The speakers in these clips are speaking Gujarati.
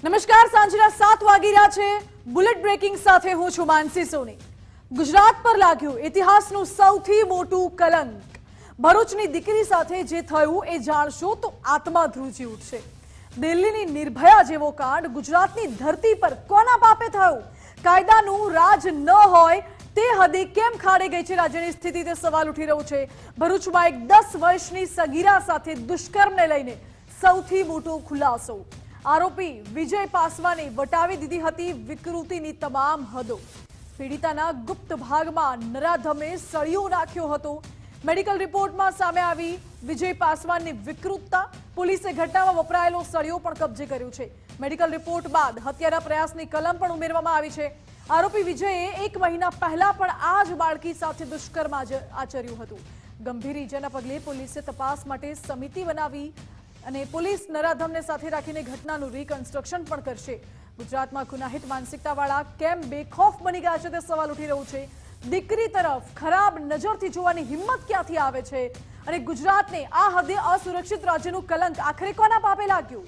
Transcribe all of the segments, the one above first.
નમસ્કાર, સાંજના 7 વાગી રહ્યા છે। બુલેટ બ્રેકિંગ સાથે હું છું માનસી સોની। ગુજરાત પર લાગ્યું ઇતિહાસનું સૌથી મોટું કલંક। ભરૂચની દીકરી સાથે જે થયું એ જાણશો તો આત્મા ધ્રુજી ઉઠશે। દિલ્હીની નિર્ભયા જેવો કાંડ ગુજરાતની ધરતી પર કોના પાપે થયું? કાયદાનું રાજ ન હોય તે હદે કેમ ખાડે ગઈ છે રાજ્યની સ્થિતિ, તે સવાલ ઉઠી રહ્યો છે। ભરૂચમાં એક 10 વર્ષની સગીરા સાથે દુષ્કર્મને લઈને સૌથી મોટો ખુલાસો। આરોપી વિજય પાસવાને વટાવી દીધી હતી વિકૃતિની તમામ હદો। પીડિતાના ગુપ્ત ભાગમાં નરાધમે સળિયો નાખ્યો હતો। મેડિકલ રિપોર્ટમાં સામે આવી વિજય પાસવાનની વિકૃતતા। પોલીસે ઘટનામાં વપરાયેલો સળિયો પણ કબજે કર્યો છે। મેડિકલ રિપોર્ટ બાદ હત્યાના પ્રયાસની કલમ પણ ઉમેરવામાં આવી છે। આરોપી વિજયે 1 મહિના પહેલા પણ આ જ બાળકી સાથે દુષ્કર્મ આચર્યું હતું। ગંભીર ઇજાના પગલે પોલીસે તપાસ માટે સમિતિ બનાવી અને પોલીસ નરાધમને સાથે રાખીને ઘટનાનું રિકન્સ્ટ્રક્શન પણ કરશે। ગુજરાતમાં ગુનાહિત માનસિકતાવાળા કેમ બેખૌફ બની ગયા છે તે સવાલ ઉઠી રહ્યો છે। દીકરી તરફ ખરાબ નજરથી જોવાની હિંમત ક્યાંથી આવે છે અને ગુજરાતને આ હદે અસુરક્ષિત રાજ્યનું કલંક આખરે કોના પાપે લાગ્યું?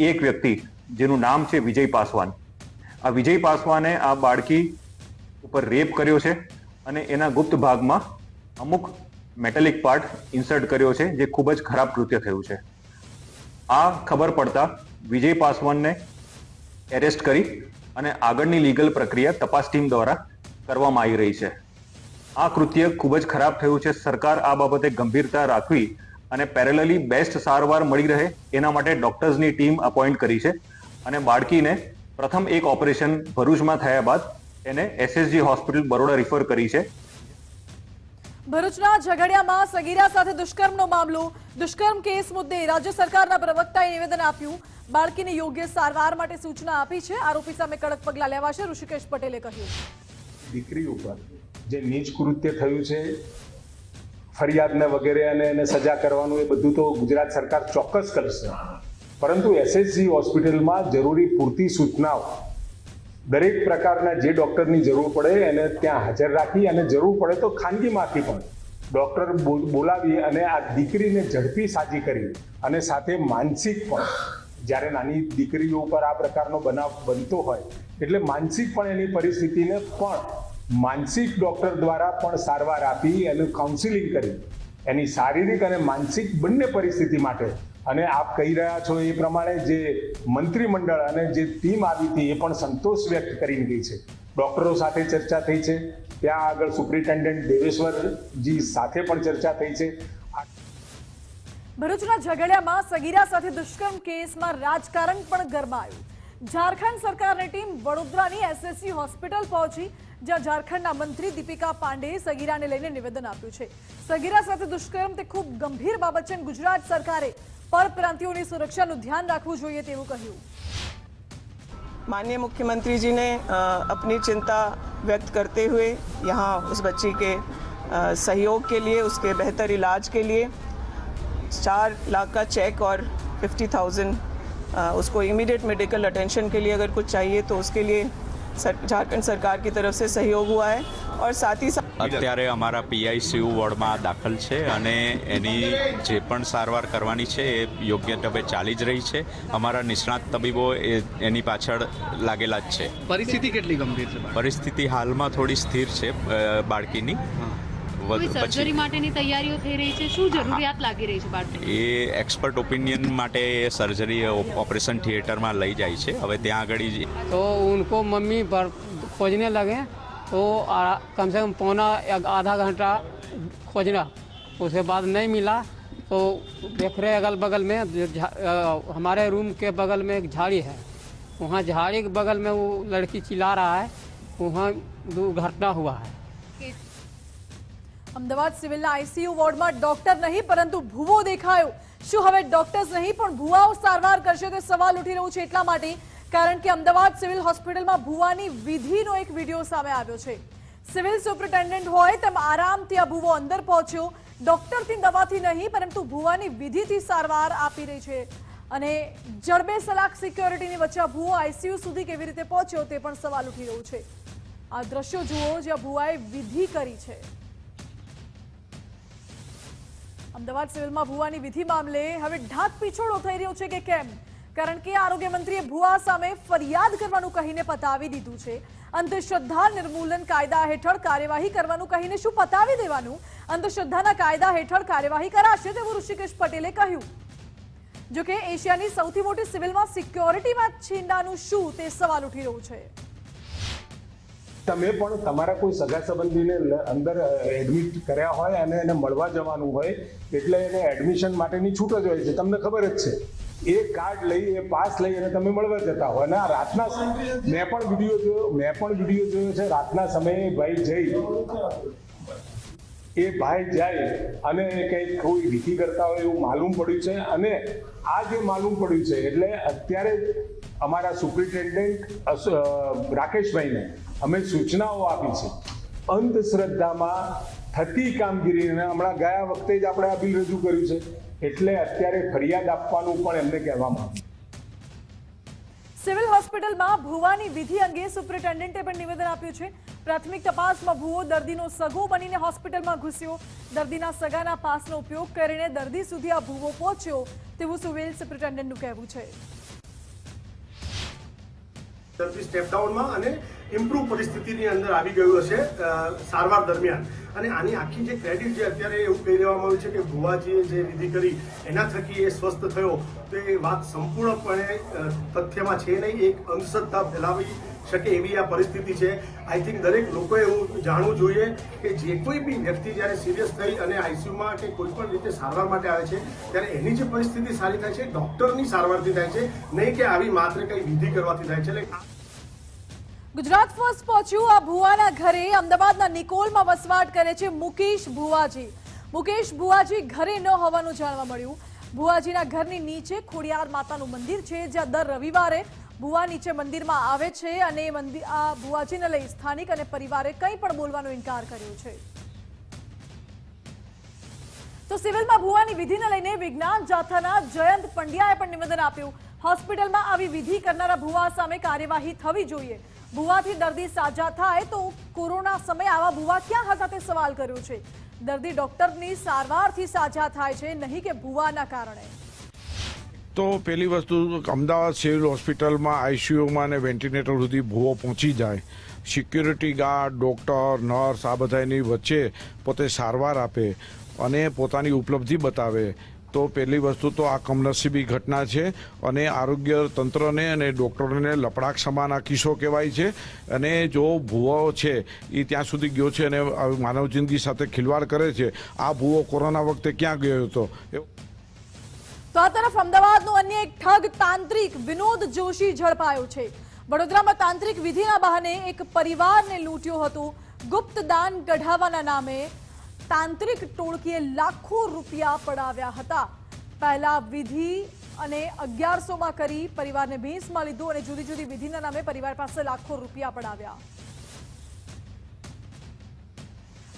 એક વ્યક્તિ જેનું નામ છે વિજય પાસવાન, આ વિજય પાસવાને આ બાળકી ઉપર રેપ કર્યો છે અને એના ગુપ્ત ભાગમાં અમુક મેટાલિક પાર્ટ ઇન્સર્ટ કર્યો છે, જે ખૂબ જ ખરાબ કૃત્ય થયું છે। આ ખબર પડતા વિજય પાસવાનને એરેસ્ટ કરી અને આગળની લીગલ પ્રક્રિયા તપાસ ટીમ દ્વારા કરવામાં આવી રહી છે। આ કૃત્ય ખૂબ જ ખરાબ થયું છે। સરકાર આ બાબતે ગંભીરતા રાખવી અને પેરેલલી બેસ્ટ સારવાર મળી રહે એના માટે ડોક્ટર્સની ટીમ અપોઇન્ટ કરી છે અને બાળકીને પ્રથમ એક ઓપરેશન ભરૂચમાં થયા બાદ એને એસએસજી હોસ્પિટલ બરોડા રિફર કરી છે। ભરૂચના ઝઘડિયામાં સગીરા સાથે દુષ્કર્મનો મામલો। દુષ્કર્મ કેસ મુદ્દે રાજ્ય સરકારના પ્રવક્તાએ નિવેદન આપ્યું। બાળકીને યોગ્ય સારવાર માટે સૂચના આપી છે। આરોપી સામે કડક પગલાં લેવાશે, ઋષિકેશ પટેલે કહ્યું। દીકરી ઉપર જે નીચ કૃત્ય થયું છે, ફરિયાદને વગેરે અને એને સજા કરવાનું એ બધું તો ગુજરાત સરકાર ચોક્કસ કરશે, પરંતુ એસએસજી હોસ્પિટલમાં જરૂરી પૂરતી સૂચનાઓ દરેક પ્રકારના જે ડોક્ટરની જરૂર પડે એને ત્યાં હાજર રાખી અને જરૂર પડે તો ખાનગીમાંથી પણ ડોક્ટર બોલાવી અને આ દીકરીને ઝડપી સાજી કરી અને સાથે માનસિક પણ, જ્યારે નાની દીકરીઓ ઉપર આ પ્રકારનો બનાવ બનતો હોય એટલે માનસિક પણ એની પરિસ્થિતિને પણ માનસિક ડોક્ટર દ્વારા પણ સારવાર આપી એનું કાઉન્સિલિંગ કરી એની શારીરિક અને માનસિક બંને પરિસ્થિતિ માટે, અને આપ કહી રહ્યા છો એ પ્રમાણે જે મંત્રીમંડળ અને જે ટીમ આવી હતી એ પણ સંતોષ વ્યક્ત કરીને ગઈ છે। ડોક્ટરો સાથે ચર્ચા થઈ છે, ત્યાં આગળ સુપ્રિન્ટેન્ડન્ટ દેવેશ્વરજી સાથે પણ ચર્ચા થઈ છે। ભરૂચના ઝઘડિયામાં સગીરા સાથે દુષ્કર્મ કેસમાં રાજકારણ પણ ગરમાયું। ઝારખંડ સરકારની ટીમ વડોદરાની એસએસજી હોસ્પિટલ પહોંચી, જ્યાં ઝારખંડના મંત્રી દીપિકા પાંડેએ સગીરાને લઈને નિવેદન આપ્યું છે। સગીરા સાથે દુષ્કર્મ તે ખૂબ ગંભીર બાબત છે। ગુજરાત સરકારે परप्रांतियों सुरक्षा ध्यान रखવું જોઈએ તેવું કહ્યું। माननीय मुख्यमंत्री जी ने अपनी चिंता व्यक्त करते हुए यहाँ उस बच्ची के सहयोग के लिए, उसके बेहतर इलाज के लिए 4 लाख का चेक और 50,000 उसको इमीडिएट मेडिकल अटेंशन के लिए अगर कुछ चाहिए तो उसके लिए झारखंड सरकार की तरफ से सहयोग हुआ है। और साथ ही साथ અત્યારે અમારા પીઆઈસીયુ વોર્ડમાં દાખલ છે અને એની જે પણ સારવાર કરવાની છે એ યોગ્ય ઢબે ચાલી જ રહી છે। અમારા નિષ્ણાત તબીબો એની પાછળ લાગેલા જ છે। પરિસ્થિતિ કેટલી ગંભીર છે? પરિસ્થિતિ હાલમાં થોડી સ્થિર છે બાળકીની। સર્જરી માટેની તૈયારીઓ થઈ રહી છે, શું જરૂરિયાત લાગી રહી છે બાળકીને? એ એક્સપર્ટ ઓપિનિયન માટે સર્જરી ઓપરેશન થિયેટરમાં લઈ જાય છે। હવે ત્યાં આગળ તો ઉनको मम्मी पर खोजने लगे तो कम से कम पौना या आधा घंटा खोजना, उसके बाद नहीं मिला तो देख रहे अगल बगल में हमारे रूम के बगल में एक झाड़ी है, वहाँ झाड़ी के बगल में वो लड़की चिल्ला रहा है, वहाँ दुर्घटना हुआ है। અમદાવાદ સિવિલના આઈસીયુ વોર્ડમાં ડોક્ટર નહીં પરંતુ ભૂવો દેખાયો। શું હવે ડોક્ટર્સ નહીં પણ ભૂવાઓ સારવાર કરશે તે સવાલ ઉઠી રહ્યો છે, એટલા માટે કારણ કે અમદાવાદ સિવિલ હોસ્પિટલમાં ભૂવાની વિધિનો એક વિડીયો સામે આવ્યો છે। સિવિલ સુપ્રિન્ટેન્ડન્ટ હોય તેમ આરામથી આ ભૂવો અંદર પહોંચ્યો। ડોક્ટરથી દવાથી નહીં પરંતુ ભૂવાની વિધિથી સારવાર આપી રહી છે અને જડબે સલાક સિક્યોરિટીની વચ્ચે આ ભૂવો આઈસીયુ સુધી કેવી રીતે પહોંચ્યો તે પણ સવાલ ઉઠી રહ્યો છે। આ દ્રશ્યો જુઓ જ્યાં ભૂવાએ વિધિ કરી છે। અમદાવાદ સિવિલમાં ભૂવાની વિધિ મામલે હવે ઢાક પીછોડો થઈ રહ્યો છે કે કેમ? કારણ કે આરોગ્ય મંત્રીએ ભુવા સામે ફરિયાદ કરવાનું કહીને પતાવી દીધું છે. અંધશ્રદ્ધા નિર્મૂલન કાયદા હેઠળ કાર્યવાહી કરવાનું કહીને શું પતાવી દેવાનું? અંધશ્રદ્ધાના કાયદા હેઠળ કાર્યવાહી કરાશે તેવું ઋષિકેશ પટેલે કહ્યું. જોકે એશિયાની સૌથી મોટી સિવિલમાં સિક્યોરિટીમાં છીંડાનું શું તે સવાલ ઉઠી રહ્યો છે. તમે પણ તમારા કોઈ સગા સંબંધીને અંદર એડમિટ કર્યા હોય અને એને મળવા જવાનું હોય એટલે એને એડમિશન માટેની છૂટ જ હોય છે, તમને ખબર જ છે. એ કાર્ડ લઈ, એ પાસ લઈ અને તમે મળવા જતા હોય અને આ રાતના મેં પણ વિડીયો જોયો છે. રાતના સમયે ભાઈ જાય અને કંઈક કોઈ વિધિ કરતા હોય એવું માલુમ પડ્યું છે. અને આ જે માલુમ પડ્યું છે એટલે અત્યારે અમારા સુપ્રિન્ટેન્ડન્ટ રાકેશભાઈને અમે સૂચનાઓ આપી છે. અંધશ્રદ્ધામાં થતી કામગીરીને હમણાં ગયા વખતે જ આપણે આ બિલ રજૂ કર્યું છે એટલે અત્યારે ફરિયાદ આપવાનું પણ એમને કહેવામાં આવ્યું. સિવિલ હોસ્પિટલમાં ભુવાની વિધિ અંગે સુપ્રિન્ટેન્ડન્ટે પણ નિવેદન આપ્યું છે. પ્રાથમિક તપાસમાં ભુવો દર્દીનો સગો બનીને હોસ્પિટલમાં ઘૂસ્યો. દર્દીના સગાના પાસનો ઉપયોગ કરીને દર્દી સુધી આ ભુવો પહોંચ્યો તેવું સિવિલ સુપ્રિન્ટેન્ડન્ટનું કહેવું છે. દર્દી સ્ટેપ ડાઉનમાં અને ઇમ્પ્રૂવ પરિસ્થિતિની અંદર આવી ગયું હશે સારવાર દરમિયાન. અને આની આખી જે ક્રેડિટ જે અત્યારે એવું કહી દેવામાં આવ્યું છે કે ભુવાજીએ જે વિધિ કરી એના થકી એ સ્વસ્થ થયો, તો એ વાત સંપૂર્ણપણે તથ્યમાં છે નહીં. એક અંધશ્રદ્ધા ફેલાવી શકે એવી આ પરિસ્થિતિ છે. આઈ થિંક દરેક લોકોએ એવું જાણવું જોઈએ કે જે કોઈ બી વ્યક્તિ જ્યારે સિરિયસ થઈ અને આઈસીયુમાં કે કોઈ પણ રીતે સારવાર માટે આવે છે ત્યારે એની જે પરિસ્થિતિ સારી થાય છે ડોક્ટરની સારવારથી થાય છે, નહીં કે આવી માત્ર કંઈ વિધિ કરવાથી થાય છે. ગુજરાત ફર્સ્ટ પહોંચ્યું આ ભુવાના ઘરે. અમદાવાદના નિકોલમાં વસવાટ કરે છે મુકેશ ભુવાજી. મુકેશ ભુવાજી ઘરે ન હોવાનું જાણવા મળ્યું. ભુવાજીના ઘરની નીચે ખોડિયાર માતાનું મંદિર છે, જ્યાં દર રવિવારે ભુવા નીચે મંદિરમાં આવે છે અને આ ભુવાજીને લઈ સ્થાનિક અને પરિવારે કંઈ પણ બોલવાનો ઇનકાર કર્યો છે. તો સિવિલમાં ભુવાની વિધિને લઈને વિજ્ઞાન જાથાના જયંત પંડ્યાએ પણ નિવેદન આપ્યું. હોસ્પિટલમાં આવી વિધિ કરનારા ભુવા સામે કાર્યવાહી થવી જોઈએ. ભુવાથી દર્દી સાજા થાય તો કોરોના સમયે આવા ભુવા ક્યાં હતા તે સવાલ કર્યો છે. દર્દી ડોક્ટરની સારવારથી સાજા થાય છે, નહીં કે ભુવાના કારણે. તો પહેલી વસ્તુ, અમદાવાદ સિવિલ હોસ્પિટલમાં આઈસીયુમાં અને વેન્ટિલેટર સુધી ભુવો પહોંચી જાય, સિક્યુરિટી ગાર્ડ, ડૉક્ટર, નર્સ આ બધાની વચ્ચે પોતે સારવાર આપે અને પોતાની ઉપલબ્ધિ બતાવે, તો પહેલી વસ્તુ તો આ કમનસીબી ઘટના છે અને આરોગ્ય તંત્રને અને ડૉક્ટરોને લપડાક સમાન આ કિસ્સો કહેવાય છે. અને જો ભૂવો છે એ ત્યાં સુધી ગયો છે અને માનવ જિંદગી સાથે ખિલવાડ કરે છે, આ ભૂવો કોરોના વખતે ક્યાં ગયો હતો? તો આ તરફ અમદાવાદનો અન્ય એક ઠગ તાંત્રિક વિનોદ જોશી ઝડપાયો છે. વડોદરામાં તાંત્રિક વિધિના બહાને એક પરિવારને લૂંટ્યો હતો. ગુપ્ત દાન કઢાવવાના નામે તાંત્રિક ટોળકીએ લાખો રૂપિયા પડાવ્યા હતા. પહેલા વિધિ અને 1100માં કરી પરિવારને ભેંસમાં લીધો અને જુદી જુદી વિધિના નામે પરિવાર પાસે લાખો રૂપિયા પડાવ્યા.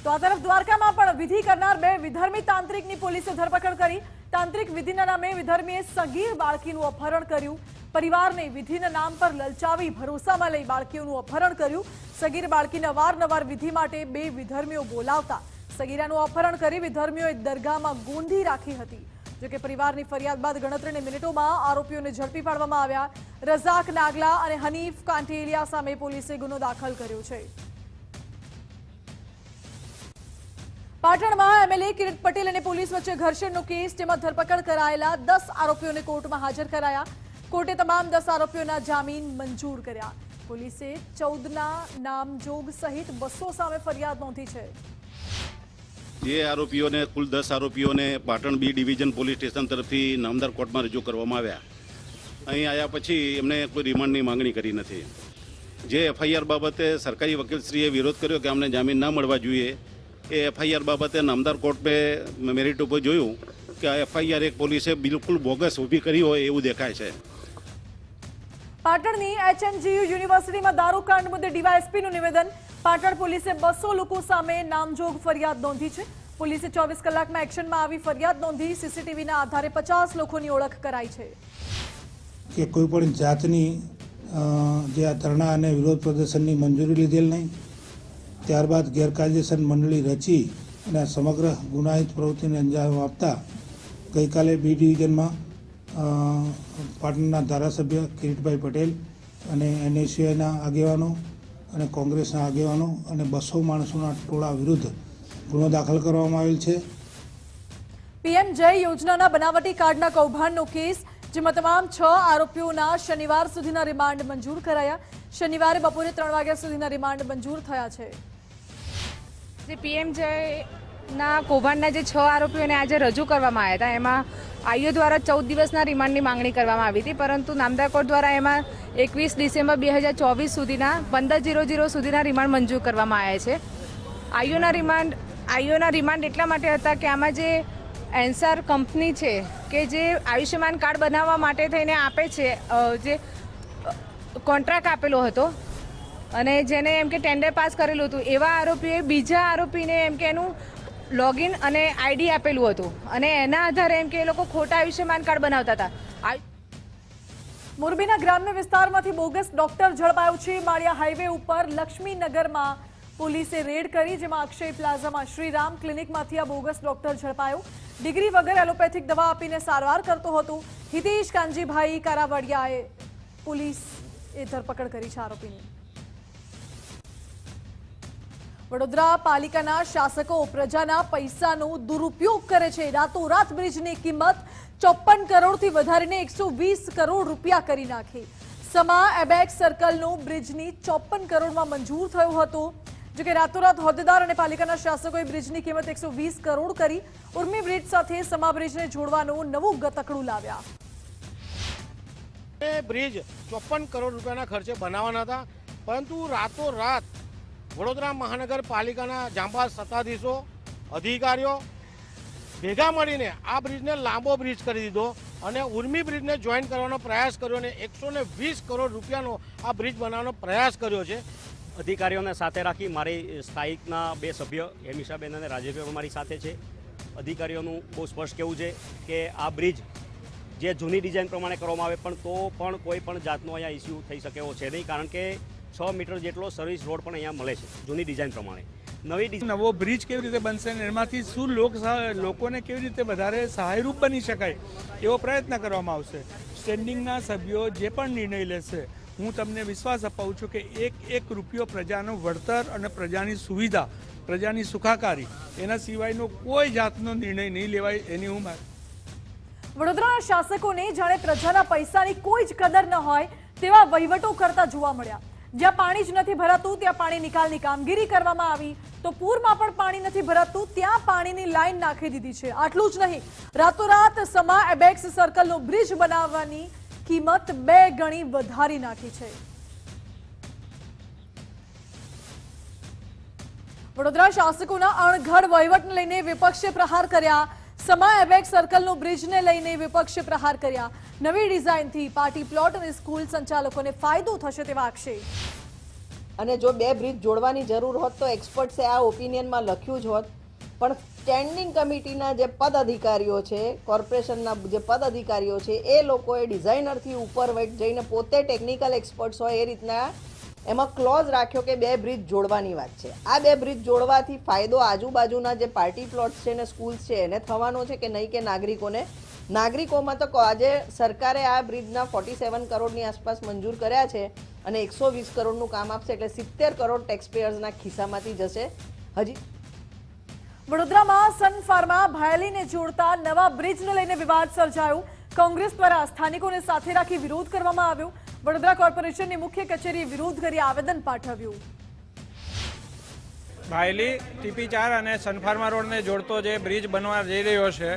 તો આ તરફ દ્વારકામાં પણ વિધિ કરનાર બે વિધર્મી તાંત્રિકની પોલીસે ધરપકડ કરી. તાંત્રિક વિધિના નામે વિધર્મીએ સગીર બાળકીનું અપહરણ કર્યું. પરિવારને વિધિના નામ પર લલચાવી ભરોસામાં લઈ બાળકીઓનું અપહરણ કર્યું. સગીર બાળકીને અવારનવાર વિધિ માટે બે વિધર્મીઓ બોલાવતા સગીરાનું અપહરણ કરી વિધર્મીઓએ દરગાહમાં ગોંધી રાખી હતી. જોકે પરિવારની ફરિયાદ બાદ ગણતરીની મિનિટોમાં આરોપીઓને ઝડપી પાડવામાં આવ્યા. રઝાક નાગલા અને હનીફ કાંટેલિયા સામે પોલીસે ગુનો દાખલ કર્યો છે. પાટણમાં એમએલએ કિરીટ પટેલ અને પોલીસ વચ્ચે ઘર્ષણનો કેસ, જેમાં ધરપકડ કરાયેલા 10 આરોપીઓને કોર્ટમાં હાજર કરાયા. કોર્ટે તમામ 10 આરોપીઓના જામીન મંજૂર કર્યા. પોલીસે 14ના નામજોગ સહિત 200 સામે ફરિયાદ નોંધી છે. જે આરોપીઓને કુલ 10 આરોપીઓને Patan B division police station તરફથી નામદાર કોર્ટમાં રજૂ કરવામાં આવ્યા. અહીં આવ્યા પછી એમને કોઈ રિમાન્ડની માંગણી કરી નથી. જે એફઆઈઆર બાબતે સરકારી વકીલશ્રીએ વિરોધ કર્યો કે અમને જામીન ના મળવા જોઈએ, એ એફઆઈઆર બાબતે નામદાર કોર્ટે મેરિટ ઉપર જોયું કે આ એફઆઈઆર એક પોલીસે બિલકુલ બોગસ ઊભી કરી હોય એવું દેખાય છે. પાટણની એચએનજીયુ યુનિવર્સિટીમાં દારૂકાંડ મુદ્દે ડીવાયએસપીનું નિવેદન. પાટણ પોલીસે 200 લોકો સામે નામજોગ ફરિયાદ નોંધી છે. પોલીસે 24 કલાકમાં એક્શનમાં આવી ફરિયાદ નોંધી. સીસીટીવીના આધારે 50 લોકોની ઓળખ કરાઈ છે. કે કોઈ પણ જાતની જે આ ધરણા અને વિરોધ પ્રદર્શનની મંજૂરી લીધેલ નહીં. ત્યારબાદ ગેરકાયદેસર મંડળી રચી અને સમગ્ર ગુનાહિત પ્રવૃત્તિને અંજામ આપતા ગઈકાલે બી ડિવિઝનમાં પાટણના ધારાસભ્ય કિરીટભાઈ પટેલ અને NSUIના આગેવાનો અને કોંગ્રેસના આગેવાનો અને 200 માણસોના ટોળા વિરુદ્ધ ગુનો દાખલ કરવામાં આવેલ છે. પીએમ જય યોજનાના બનાવટી કાર્ડના કૌભાંડનો કેસ, જેમાં તમામ 6 આરોપીઓના શનિવાર સુધીના રિમાન્ડ મંજૂર કરાયા. શનિવારે બપોરે 3 વાગ્યા સુધીના રિમાન્ડ મંજૂર થયા છે. જે પીએમ જયના કૌભાંડના જે 6 આરોપીઓને આજે રજૂ કરવામાં આવ્યા હતા, એમાં આઈઓ દ્વારા 14 દિવસના રિમાન્ડની માંગણી કરવામાં આવી હતી, પરંતુ નામદાર કોર્ટ દ્વારા એમાં 21 ડિસેમ્બર 2024 સુધીના 15/00 સુધીના રિમાન્ડ મંજૂર કરવામાં આવ્યા છે. આઈઓના રિમાન્ડ એટલા માટે હતા કે આમાં જે એન્સાર કંપની છે કે જે આયુષ્યમાન કાર્ડ બનાવવા માટે થઈને આપે છે, જે કોન્ટ્રાક્ટ આપેલો હતો અને જેને એમ કે ટેન્ડર પાસ કરેલું હતું, એવા આરોપીએ બીજા આરોપીને એમ કે એનું લોગિન અને આઈડી આપેલું હતું અને એના આધારે એમ કે એ લોકો ખોટા આયુષ્યમાન કાર્ડ બનાવતા હતા. મોરબીના ગ્રામ્ય વિસ્તારમાંથી બોગસ ડોક્ટર ઝડપાયો છે. માળિયા હાઈવે ઉપર લક્ષ્મીનગરમાં પોલીસે રેડ કરી, જેમાં અક્ષય પ્લાઝામાં શ્રીરામ ક્લિનિકમાંથી આ બોગસ ડોક્ટર ઝડપાયો. ડિગ્રી વગર એલોપેથિક દવા આપીને સારવાર કરતો હતો. હિતેશ કાનજીભાઈ કારાવડિયાએ પોલીસે ધરપકડ કરી છે આરોપીની. વડોદરા પાલિકાના શાસકો પ્રજાના પૈસાનો દુરુપયોગ કરે છે. રાતોરાત બ્રિજની કિંમત 54 કરોડથી વધારીને 120 કરોડ રૂપિયા કરી નાખી. સમા એબેક્સ સર્કલનો બ્રિજની 54 કરોડમાં મંજૂર થયો હતો, જોકે રાતોરાત હોદ્દેદાર અને પાલિકાના શાસકોએ બ્રિજની કિંમત 120 કરોડ કરી. ઉર્મી બ્રિજ સાથે સમા બ્રિજને જોડવાનું નવું ગતકડું લાવ્યા. બ્રિજ 54 કરોડ રૂપિયાના ખર્ચે બનાવવાના હતા, પરંતુ રાતોરાત વડોદરા મહાનગરપાલિકાના જાંબાઝ સત્તાધીશો, અધિકારીઓ ભેગા મળીને આ બ્રિજને લાંબો બ્રિજ કરી દીધો અને ઉર્મી બ્રિજને જોઈન કરવાનો પ્રયાસ કર્યો અને 120 કરોડ રૂપિયાનો આ બ્રિજ બનાવવાનો પ્રયાસ કર્યો છે. અધિકારીઓને સાથે રાખી મારી સ્થાયિકના 2 સભ્ય હેમિશાબેન અને રાજેશભાઈ મારી સાથે છે. અધિકારીઓનું બહુ સ્પષ્ટ કહેવું છે કે આ બ્રિજ જે જૂની ડિઝાઇન પ્રમાણે કરવામાં આવે પણ તો પણ કોઈ પણ જાતનો અહીંયા ઇસ્યુ થઈ શકે એવો છે નહીં, કારણ કે 6 મીટર જેટલો સર્વિસ રોડ પણ અહીંયા મળે છે જૂની ડિઝાઇન પ્રમાણે. નવો બ્રિજ કેવી રીતે બનશે અને એમાંથી શું લોકોને કેવી રીતે વધારે સહાયરૂપ બની શકાય એવો પ્રયત્ન કરવામાં આવશે. સ્ટેન્ડિંગના સભ્યો જે પણ નિર્ણય લેશે, હું તમને વિશ્વાસ અપાવું છું કે એક રૂપિયો પ્રજાનું વળતર અને પ્રજાની સુવિધા, પ્રજાની સુખાકારી, એના સિવાયનો કોઈ જાતનો નિર્ણય નહીં લેવાય એની હું વડોદરાના શાસકોને જાણે પ્રજાના પૈસાની કોઈ જ કદર ન હોય તેવા વહીવટો કરતા જોવા મળ્યા. જ્યાં પાણી જ નથી ભરાતું ત્યાં પાણી નિકાલની કામગીરી કરવામાં આવી, તો પૂરમાં પણ પાણી નથી ભરાતું ત્યાં પાણીની લાઈન નાખી દીધી છે. આટલું જ નહીં, રાતોરાત સમા એબેક્સ સર્કલનો બ્રિજ બનાવવાની કિંમત 2 ગણી વધારી નાખી છે. વડોદરા શાસકોના અણઘડ વહીવટને લઈને વિપક્ષે પ્રહાર કર્યા. સમા એબેક્સ સર્કલનો બ્રિજને લઈને વિપક્ષે પ્રહાર કર્યા. નવી ડિઝાઇનથી પાર્ટી પ્લોટ અને સ્કૂલ સંચાલકોને ફાયદો થશે તેવા આક્ષેપ. અને જો 2 બ્રિજ જોડવાની જરૂર હોત તો એક્સપર્ટ્સે આ ઓપિનિયનમાં લખ્યું જ હોત, પણ સ્ટેન્ડિંગ કમિટીના જે પદ અધિકારીઓ છે, કોર્પોરેશનના જે પદ અધિકારીઓ છે, એ લોકોએ ડિઝાઇનરથી ઉપર જઈને પોતે ટેકનિકલ એક્સપર્ટ્સ હોય એ રીતના એમાં ક્લોઝ રાખ્યો કે 2 બ્રિજ જોડવાની વાત છે. આ 2 બ્રિજ જોડવાથી ફાયદો આજુબાજુના જે પાર્ટી પ્લોટ્સ છે ને સ્કૂલ્સ છે એને થવાનો છે કે નહીં કે નાગરિકોને? નાગરિકોમાં તો આજે સરકારે આ બ્રિજના 47 કરોડની આસપાસ મંજૂર કર્યા છે અને 120 કરોડનું કામ આપશે, એટલે 70 કરોડ ટેક્સપેયર્સના ખિસ્સામાંથી જશે. હજી વડોદરામાં સન ફાર્મા ભાયલીને જોડતા નવા બ્રિજને લઈને વિવાદ સર્જાયો. કોંગ્રેસ દ્વારા સ્થાનિકોને સાથે રાખી વિરોધ કરવામાં આવ્યો. વડોદરા કોર્પોરેશનની મુખ્ય કચેરીએ વિરોધ કરી આવેદન પાઠવ્યું. ભાયલી TP4 અને સનફાર્મા રોડને જોડતો જે બ્રિજ બનવા જઈ રહ્યો છે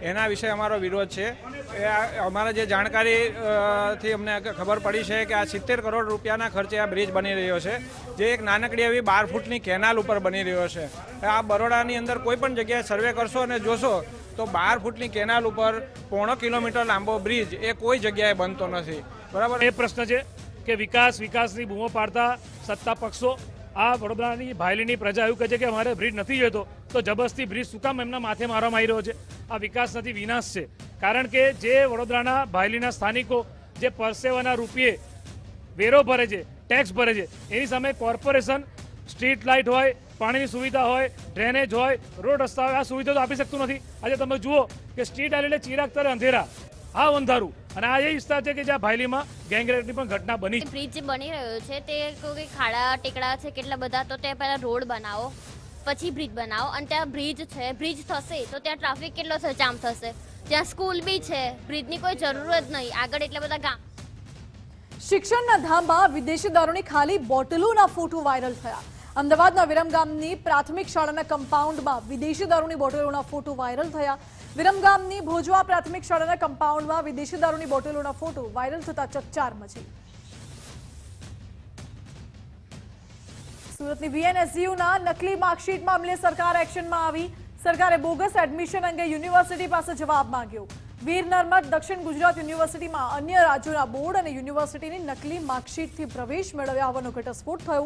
એના વિશે અમારો વિરોધ છે. અમારા જે જાણકારીથી અમને ખબર પડી છે કે આ 70 કરોડ રૂપિયાના ખર્ચે આ બ્રિજ બની રહ્યો છે, જે એક નાનકડી એવી 12 ફૂટની કેનાલ ઉપર બની રહ્યો છે. આ બરોડાની અંદર કોઈ પણ જગ્યાએ સર્વે કરશો અને જોશો તો 12 ફૂટની કેનાલ ઉપર 0.5 કિલોમીટર લાંબો બ્રિજ એ કોઈ જગ્યાએ બનતો નથી. બરાબર, એ પ્રશ્ન છે કે વિકાસની બૂમો પાડતા સત્તા પક્ષો આ વડોદરાની ભાયલીની પ્રજા એવું કહે છે કે અમારે બ્રિજ નથી જોઈતો, તો જબરદસ્તી બ્રિજ શું કામ એમના માથે મારવામાં આવી રહ્યો છે? આ વિકાસ નથી, વિનાશ છે. કારણ કે જે વડોદરાના ભાયલીના સ્થાનિકો જે પરસેવાના રૂપિયે વેરો ભરે છે, ટેક્સ ભરે છે, એની સામે કોર્પોરેશન સ્ટ્રીટ લાઇટ હોય, પાણીની સુવિધા હોય, ડ્રેનેજ હોય, રોડ રસ્તા હોય, આ સુવિધા તો આપી શકતું નથી. આજે તમે જુઓ કે સ્ટ્રીટ આઇલેન્ડ ચિરાગ તરે અંધેરા, આ અંધારું અને આ એ વિસ્તાર છે કે જ્યાં ભાયલીમાં ગેંગરેપની પણ ઘટના બની. બ્રિજ જે બની રહ્યો છે તે કોઈ ખાડા ટેકડા છે કેટલા બધા, તો તે પહેલા રોડ બનાવો પછી બ્રિજ બનાવો. અને ત્યાં બ્રિજ છે, બ્રિજ થશે તો ત્યાં ટ્રાફિક કેટલો જામ થશે. ત્યાં સ્કૂલ બી છે, બ્રિજની કોઈ જરૂર જ નહીં. આગળ એટલા બધા ગામ. શિક્ષણના ધામમાં વિદેશી દારૂની ખાલી બોટલોના ફોટો વાયરલ થયા. અમદાવાદના વિરમગામની પ્રાથમિક શાળાના કમ્પાઉન્ડમાં વિદેશી દારૂની બોટલોના ફોટો વાયરલ થયા. વિરમગામની ભોજવા પ્રાથમિક શાળાના કમ્પાઉન્ડમાં વિદેશી દારૂની બોટલોના ફોટો વાયરલ થતા ચકચાર મચી. સુરતની VNSUના નકલી માર્કશીટ મામલે સરકાર એક્શનમાં આવી. સરકારે બોગસ એડમિશન અંગે યુનિવર્સિટી પાસે જવાબ માંગ્યો. વીર નર્મદ દક્ષિણ ગુજરાત યુનિવર્સિટીમાં અન્ય રાજ્યોના બોર્ડ અને યુનિવર્સિટીની નકલી માર્કશીટથી પ્રવેશ મેળવ્યા હોવાનો ઘટસ્ફોટ થયો.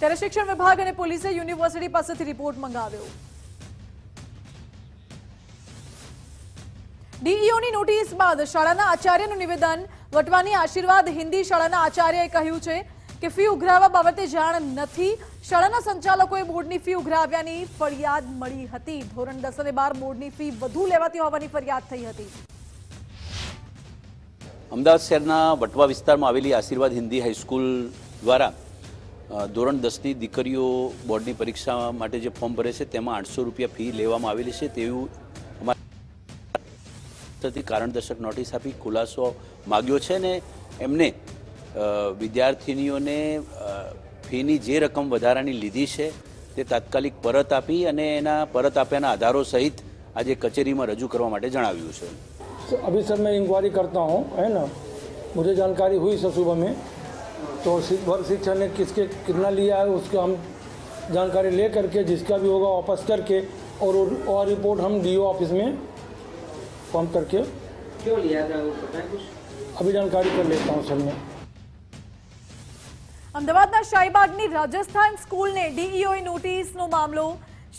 ત્યારે શિક્ષણ વિભાગ અને પોલીસે યુનિવર્સિટી પાસેથી રિપોર્ટ મંગાવ્યો. ડીઈઓની નોટિસ બાદ શાળાના આચાર્યનું નિવેદન. વટવાની આશીર્વાદ હિન્દી શાળાના આચાર્યએ કહ્યું છે કે ફી ઉઘરાવવા બાબતે જાણ નથી. શાળાના સંચાલકોએ બોર્ડની ફી ઉઘરાવ્યાની ફરિયાદ મળી હતી. ધોરણ 10 અને 12 બોર્ડની ફી વધુ લેવાતી હોવાની ફરિયાદ થઈ હતી. અમદાવાદ શહેરના વટવા વિસ્તારમાં આવેલી આશીર્વાદ હિન્દી હાઈસ્કૂલ દ્વારા ધોરણ 10ની દીકરીઓ બોર્ડની પરીક્ષા માટે જે ફોર્મ ભરે છે તેમાં 800 રૂપિયા ફી લેવામાં આવેલી છે તેવું અમારા કારણદર્શક નોટિસ આપી ખુલાસો માગ્યો છે ને એમને વિદ્યાર્થીનીઓને ફીની જે રકમ વધારાની લીધી છે તે તાત્કાલિક પરત આપી અને એના પરત આપ્યાના આધારો સહિત આજે કચેરીમાં રજૂ કરવા માટે જણાવ્યું છે. अभी सर मैं इंक्वायरी करता हूँ, है ना. मुझे जानकारी हुई सर सुबह में, तो वर्ग शिक्षा ने किसके कितना लिया है उसका हम जानकारी ले करके जिसका भी होगा वापस करके और रिपोर्ट हम DO ऑफिस में फॉर्म करके क्यों लिया था वो पता है कुछ अभी जानकारी कर लेता हूँ सर मैं. અમદાવાદના શાહીબાગની રાજસ્થાન સ્કૂલને ડીઈઓએ નોટિસનો મામલો.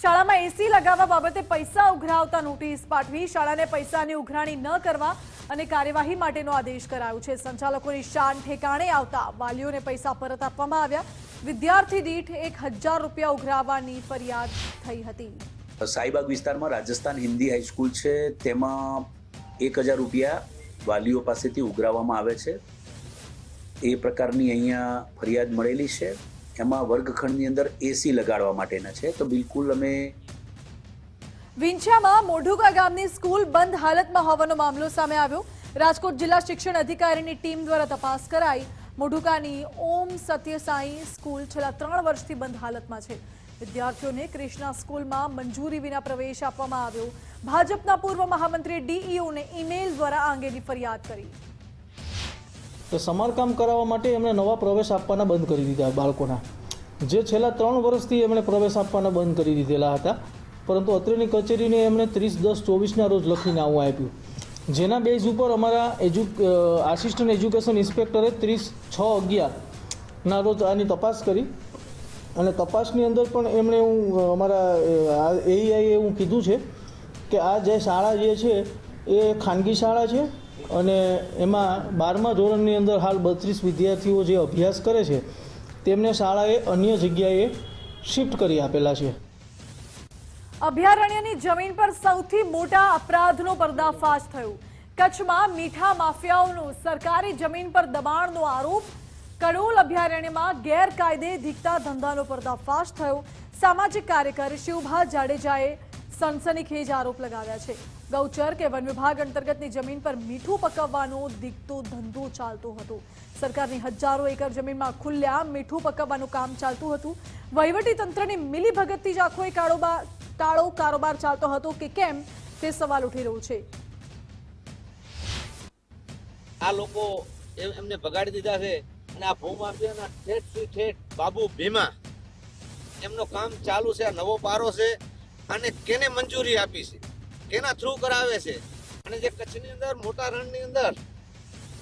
શાળામાં એસી લગાવવા બાબતે પૈસા ઉઘરાવતા નોટિસ પાઠવી. શાળાને પૈસાની ઉઘરાણી ન કરવા અને કાર્યવાહી માટેનો આદેશ કરાયો છે. સંચાલકોની શાન ઠેકાણે આવતા વાલીઓને પૈસા પરત આપવામાં આવ્યા. વિદ્યાર્થી દીઠ 1000 રૂપિયા ઉઘરાવવાની ફરિયાદ થઈ હતી. શાહીબાગ વિસ્તારમાં રાજસ્થાન હિન્દી હાઈસ્કૂલ છે તેમાં 1000 રૂપિયા વાલીઓ પાસેથી ઉઘરાવવામાં આવે છે. એ પ્રકારની અહીંયા ફરિયાદ મળેલી છે. એમાં વર્ગખંડની અંદર એસી લગાડવા માટેના છે. તો બિલકુલ અમે વિંછિયામાં મોઢુકા ગામની સ્કૂલ બંધ હાલતમાં હોવાનો મામલો સામે આવ્યો. રાજકોટ જિલ્લા શિક્ષણ અધિકારીની ટીમ દ્વારા તપાસ કરાઈ. મોઢુકાની ઓમ સત્યસાઈ સ્કૂલ છેલ્લા 3 વર્ષથી બંધ હાલતમાં છે. વિદ્યાર્થીઓને ક્રિષ્ના સ્કૂલમાં મંજૂરી વિના પ્રવેશ આપવામાં આવ્યો. ભાજપના પૂર્વ મહામંત્રીએ ડીઈઓને ઈમેલ દ્વારા આ અંગેની ફરિયાદ કરી. તો સમારકામ કરાવવા માટે એમણે નવા પ્રવેશ આપવાના બંધ કરી દીધા બાળકોના, જે છેલ્લા 3 વર્ષથી એમણે પ્રવેશ આપવાના બંધ કરી દીધેલા હતા. પરંતુ અત્રેની કચેરીને એમણે 30/10/24ના રોજ લખીને આવું આપ્યું, જેના બેઝ ઉપર અમારા આસિસ્ટન્ટ એજ્યુકેશન ઇન્સ્પેક્ટરે 30/6/11ના રોજ આની તપાસ કરી. અને તપાસની અંદર પણ એમણે અમારા એઈઆઈએ એવું કીધું છે કે આ જે શાળા જે છે એ ખાનગી શાળા છે અને એમાં 12મા ધોરણની અંદર હાલ 32 વિદ્યાર્થીઓ જે અભ્યાસ કરે છે તેમને શાળાએ અન્ય જગ્યાએ શિફ્ટ કરી આપેલા છે. અભયારણ્યની જમીન પર સૌથી મોટા અપરાધનો પર્દાફાશ થયો. કચ્છમાં મીઠા માફિયાઓનો સરકારી જમીન પર દબાણનો આરોપ. કડોલ અભયારણ્યમાં ગેરકાયદે ધીકતા ધંધાનો પર્દાફાશ થયો. સામાજિક કાર્યકર શિવભા જાડેજાએ સનસનીખેજ આરોપ લગાવ્યા છે. ગૌચર કે વન વિભાગ અંતર્ગતની જમીન પર મીઠું પકવવાનો દીકતો ધંધો ચાલતો હતો. સરકારની હજારો એકર જમીનમાં ખુલ્લેઆમ મીઠું પકવવાનું કામ ચાલતું હતું. વહીવટી તંત્રની મિલીભગતથી જ આખો કાળો કારોબાર ચાલતો હતો કે કેમ તે સવાલ ઉઠી રહ્યો છે. આ લોકો એમને બગાડી દીધા છે અને આ ભૂમાફિયાના ઠેઠ બાબુ ભીમા એમનો કામ ચાલુ છે. આ નવો પારો છે અને કેને મંજૂરી આપી છે, કેના થ્રુ કરાવે છે. અને જે કચ્છની અંદર મોટા રણની અંદર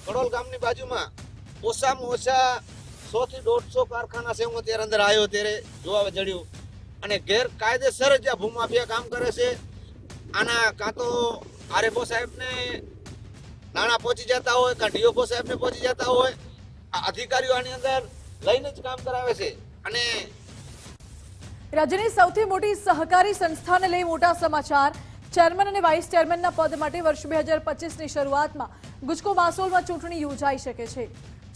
કડોલ ગામની બાજુમાં ઓછામાં ઓછા 100 થી 150 કારખાના છે. હું ત્યારે અંદર આવ્યો ત્યારે જોવા જડ્યું અને ગેરકાયદેસર જ આ ભૂમાફિયા કામ કરે છે. આના કાં તો આરએફઓ સાહેબને નાણાં પહોંચી જતા હોય, કાં ડીઓફઓ સાહેબને પહોંચી જતા હોય. આ અધિકારીઓ આની અંદર લઈને જ કામ કરાવે છે. અને રાજ્યની સૌથી મોટી સહકારી સંસ્થાને લઈ મોટા સમાચાર. ચેરમેન અને વાઇસ ચેરમેનના પદ માટે વર્ષ 2025ની શરૂઆતમાં ગુજકો માસોલમાં ચૂંટણી યોજાઈ શકે છે.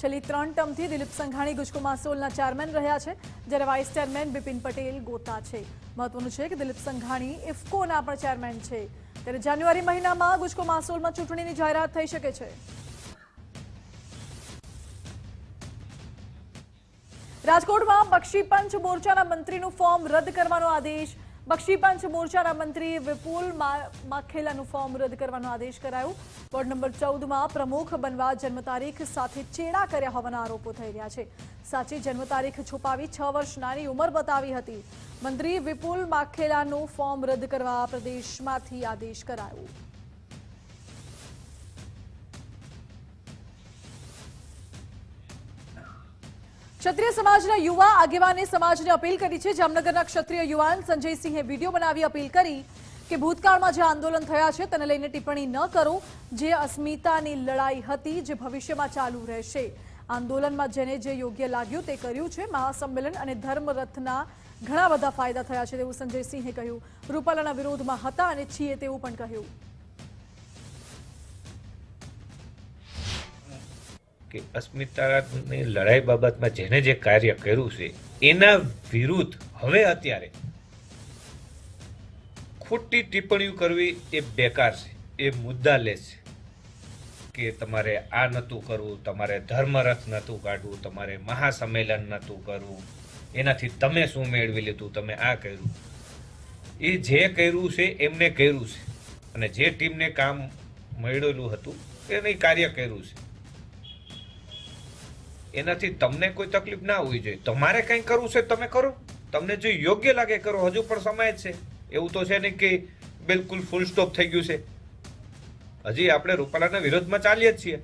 છેલ્લી 3 ટર્મથી દિલીપ સંઘાણી ગુજકો માસોલના ચેરમેન રહ્યા છે, જ્યારે વાઇસ ચેરમેન બિપિન પટેલ ગોતા છે. મહત્વનું છે કે દિલીપ સંઘાણી ઇફકોના પણ ચેરમેન છે. ત્યારે જાન્યુઆરી મહિનામાં ગુજકો માસોલમાં ચૂંટણીની જાહેરાત થઈ શકે છે. રાજકોટમાં બક્ષી પંચ મોરચાના મંત્રીનું ફોર્મ રદ કરવાનો આદેશ. બક્ષી પંચ મોરચાના મંત્રી વિપુલ માખેલાનું ફોર્મ રદ કરવાનો આદેશ કરાયો. વોર્ડ નંબર 14માં પ્રમુખ બનવા જન્મ તારીખ સાથે ચેડા કર્યા હોવાના આરોપો થઈ રહ્યા છે. સાચી જન્મ તારીખ છુપાવી 6 વર્ષ નાની ઉંમર બતાવી હતી. મંત્રી વિપુલ માખેલાનું ફોર્મ રદ કરવા પ્રદેશમાંથી આદેશ કરાયો. ક્ષત્રિય સમાજના યુવા આગેવાને સમાજને અપીલ કરી છે. જામનગરના ક્ષત્રિય યુવાન સંજયસિંહે વિડીયો બનાવી અપીલ કરી કે ભૂતકાળમાં જે આંદોલન થયા છે તેને લઈને ટિપ્પણી ન કરો. જે અસ્મિતાની લડાઈ હતી, જે ભવિષ્યમાં ચાલુ રહેશે. આંદોલનમાં જેને જે યોગ્ય લાગ્યું તે કર્યું છે. મહાસંમેલન અને ધર્મરથના ઘણા બધા ફાયદા થયા છે તેવું સંજયસિંહે કહ્યું. રૂપાલાના વિરોધમાં હતા અને છીએ તેવું પણ કહ્યું. કે અસ્મિતાની લડાઈ બાબતમાં જેને જે કાર્ય કર્યું છે એના વિરુદ્ધ હવે અત્યારે ખોટી ટિપ્પણીઓ કરવી એ બેકાર છે, એ મુદ્દાલેસ છે. કે તમારે આ નહોતું કરવું, તમારે ધર્મરથ નહોતું કાઢવું, તમારે મહાસંમેલન નહોતું કરવું, એનાથી તમે શું મેળવી લીધું, તમે આ કર્યું. એ જે કર્યું છે એમને કર્યું છે અને જે ટીમને કામ મળેલું હતું એને કાર્ય કર્યું છે. એનાથી તમને કોઈ તકલીફ ના હોવી જોઈએ. તમારે કંઈ કરવું છે તમે કરો, તમને જો યોગ્ય લાગે કરો. હજુ પણ સમય જ છે, એવું તો છે નહીં કે બિલકુલ ફૂલ સ્ટોપ થઈ ગયું છે. હજી આપણે રૂપાલાના વિરોધમાં ચાલીએ જ છીએ.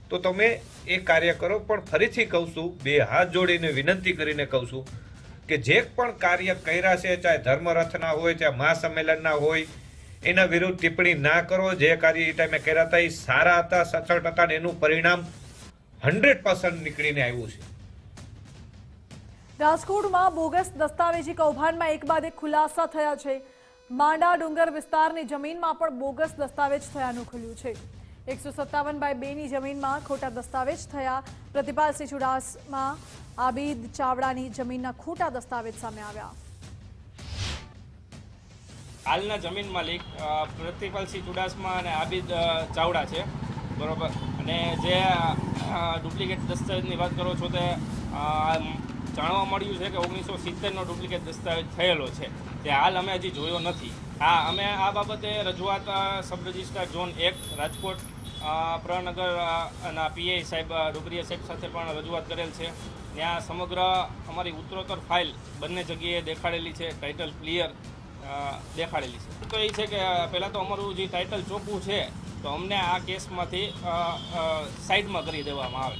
તો તમે એ કાર્ય કરો. પણ ફરીથી કહું છું, 2 હાથ જોડીને વિનંતી કરીને કહું છું કે જે પણ કાર્ય કર્યા છે, ચાહે ધર્મરથના હોય, ચાહે મહાસંમેલનના હોય, એના વિરુદ્ધ ટિપ્પણી ના કરો. જે કાર્ય એ ટાઈમે કર્યા હતા એ સારા હતા, સચોટ હતા, એનું પરિણામ 100% નીકળીને આવ્યું છે. રાજકોટમાં બોગસ દસ્તાવેજી કૌભાંડમાં એક બાદ એક ખુલાસા થયા છે. માંડા ડુંગર વિસ્તારની જમીનમાં પણ બોગસ દસ્તાવેજ થયાનું ખુલ્યું છે. 157/2ની જમીનમાં ખોટા દસ્તાવેજ થયા. પ્રતિપાલસિંહ ચુડાસમા આબિદ ચાવડાની જમીનના ખોટા દસ્તાવેજ સામે આવ્યા. હાલના જમીન માલિક પ્રતિપાલસિંહ ચુડાસમા અને આબિદ ચાવડા છે, બરોબર. અને જે ડુપ્લિકેટ દસ્તાવેજની વાત કરો છો તે જાણવા મળ્યું છે કે 1970નો ડુપ્લિકેટ દસ્તાવેજ થયેલો છે. તે હાલ અમે હજી જોયો નથી. અમે આ બાબતે રજૂઆત સબ રજિસ્ટ્રાર ઝોન 1 રાજકોટ પ્રનગરના પીઆઈ સાહેબ ડુબરિયા સાહેબ સાથે પણ રજૂઆત કરેલ છે. ત્યાં સમગ્ર અમારી ઉત્તરોત્તર ફાઇલ બંને જગ્યાએ દેખાડેલી છે, ટાઇટલ ક્લિયર દેખાડેલી છે. તો એ છે કે પહેલાં તો અમારું જે ટાઇટલ ચોખ્ખું છે તો અમને આ કેસમાંથી સાઈડમાં કરી દેવામાં આવે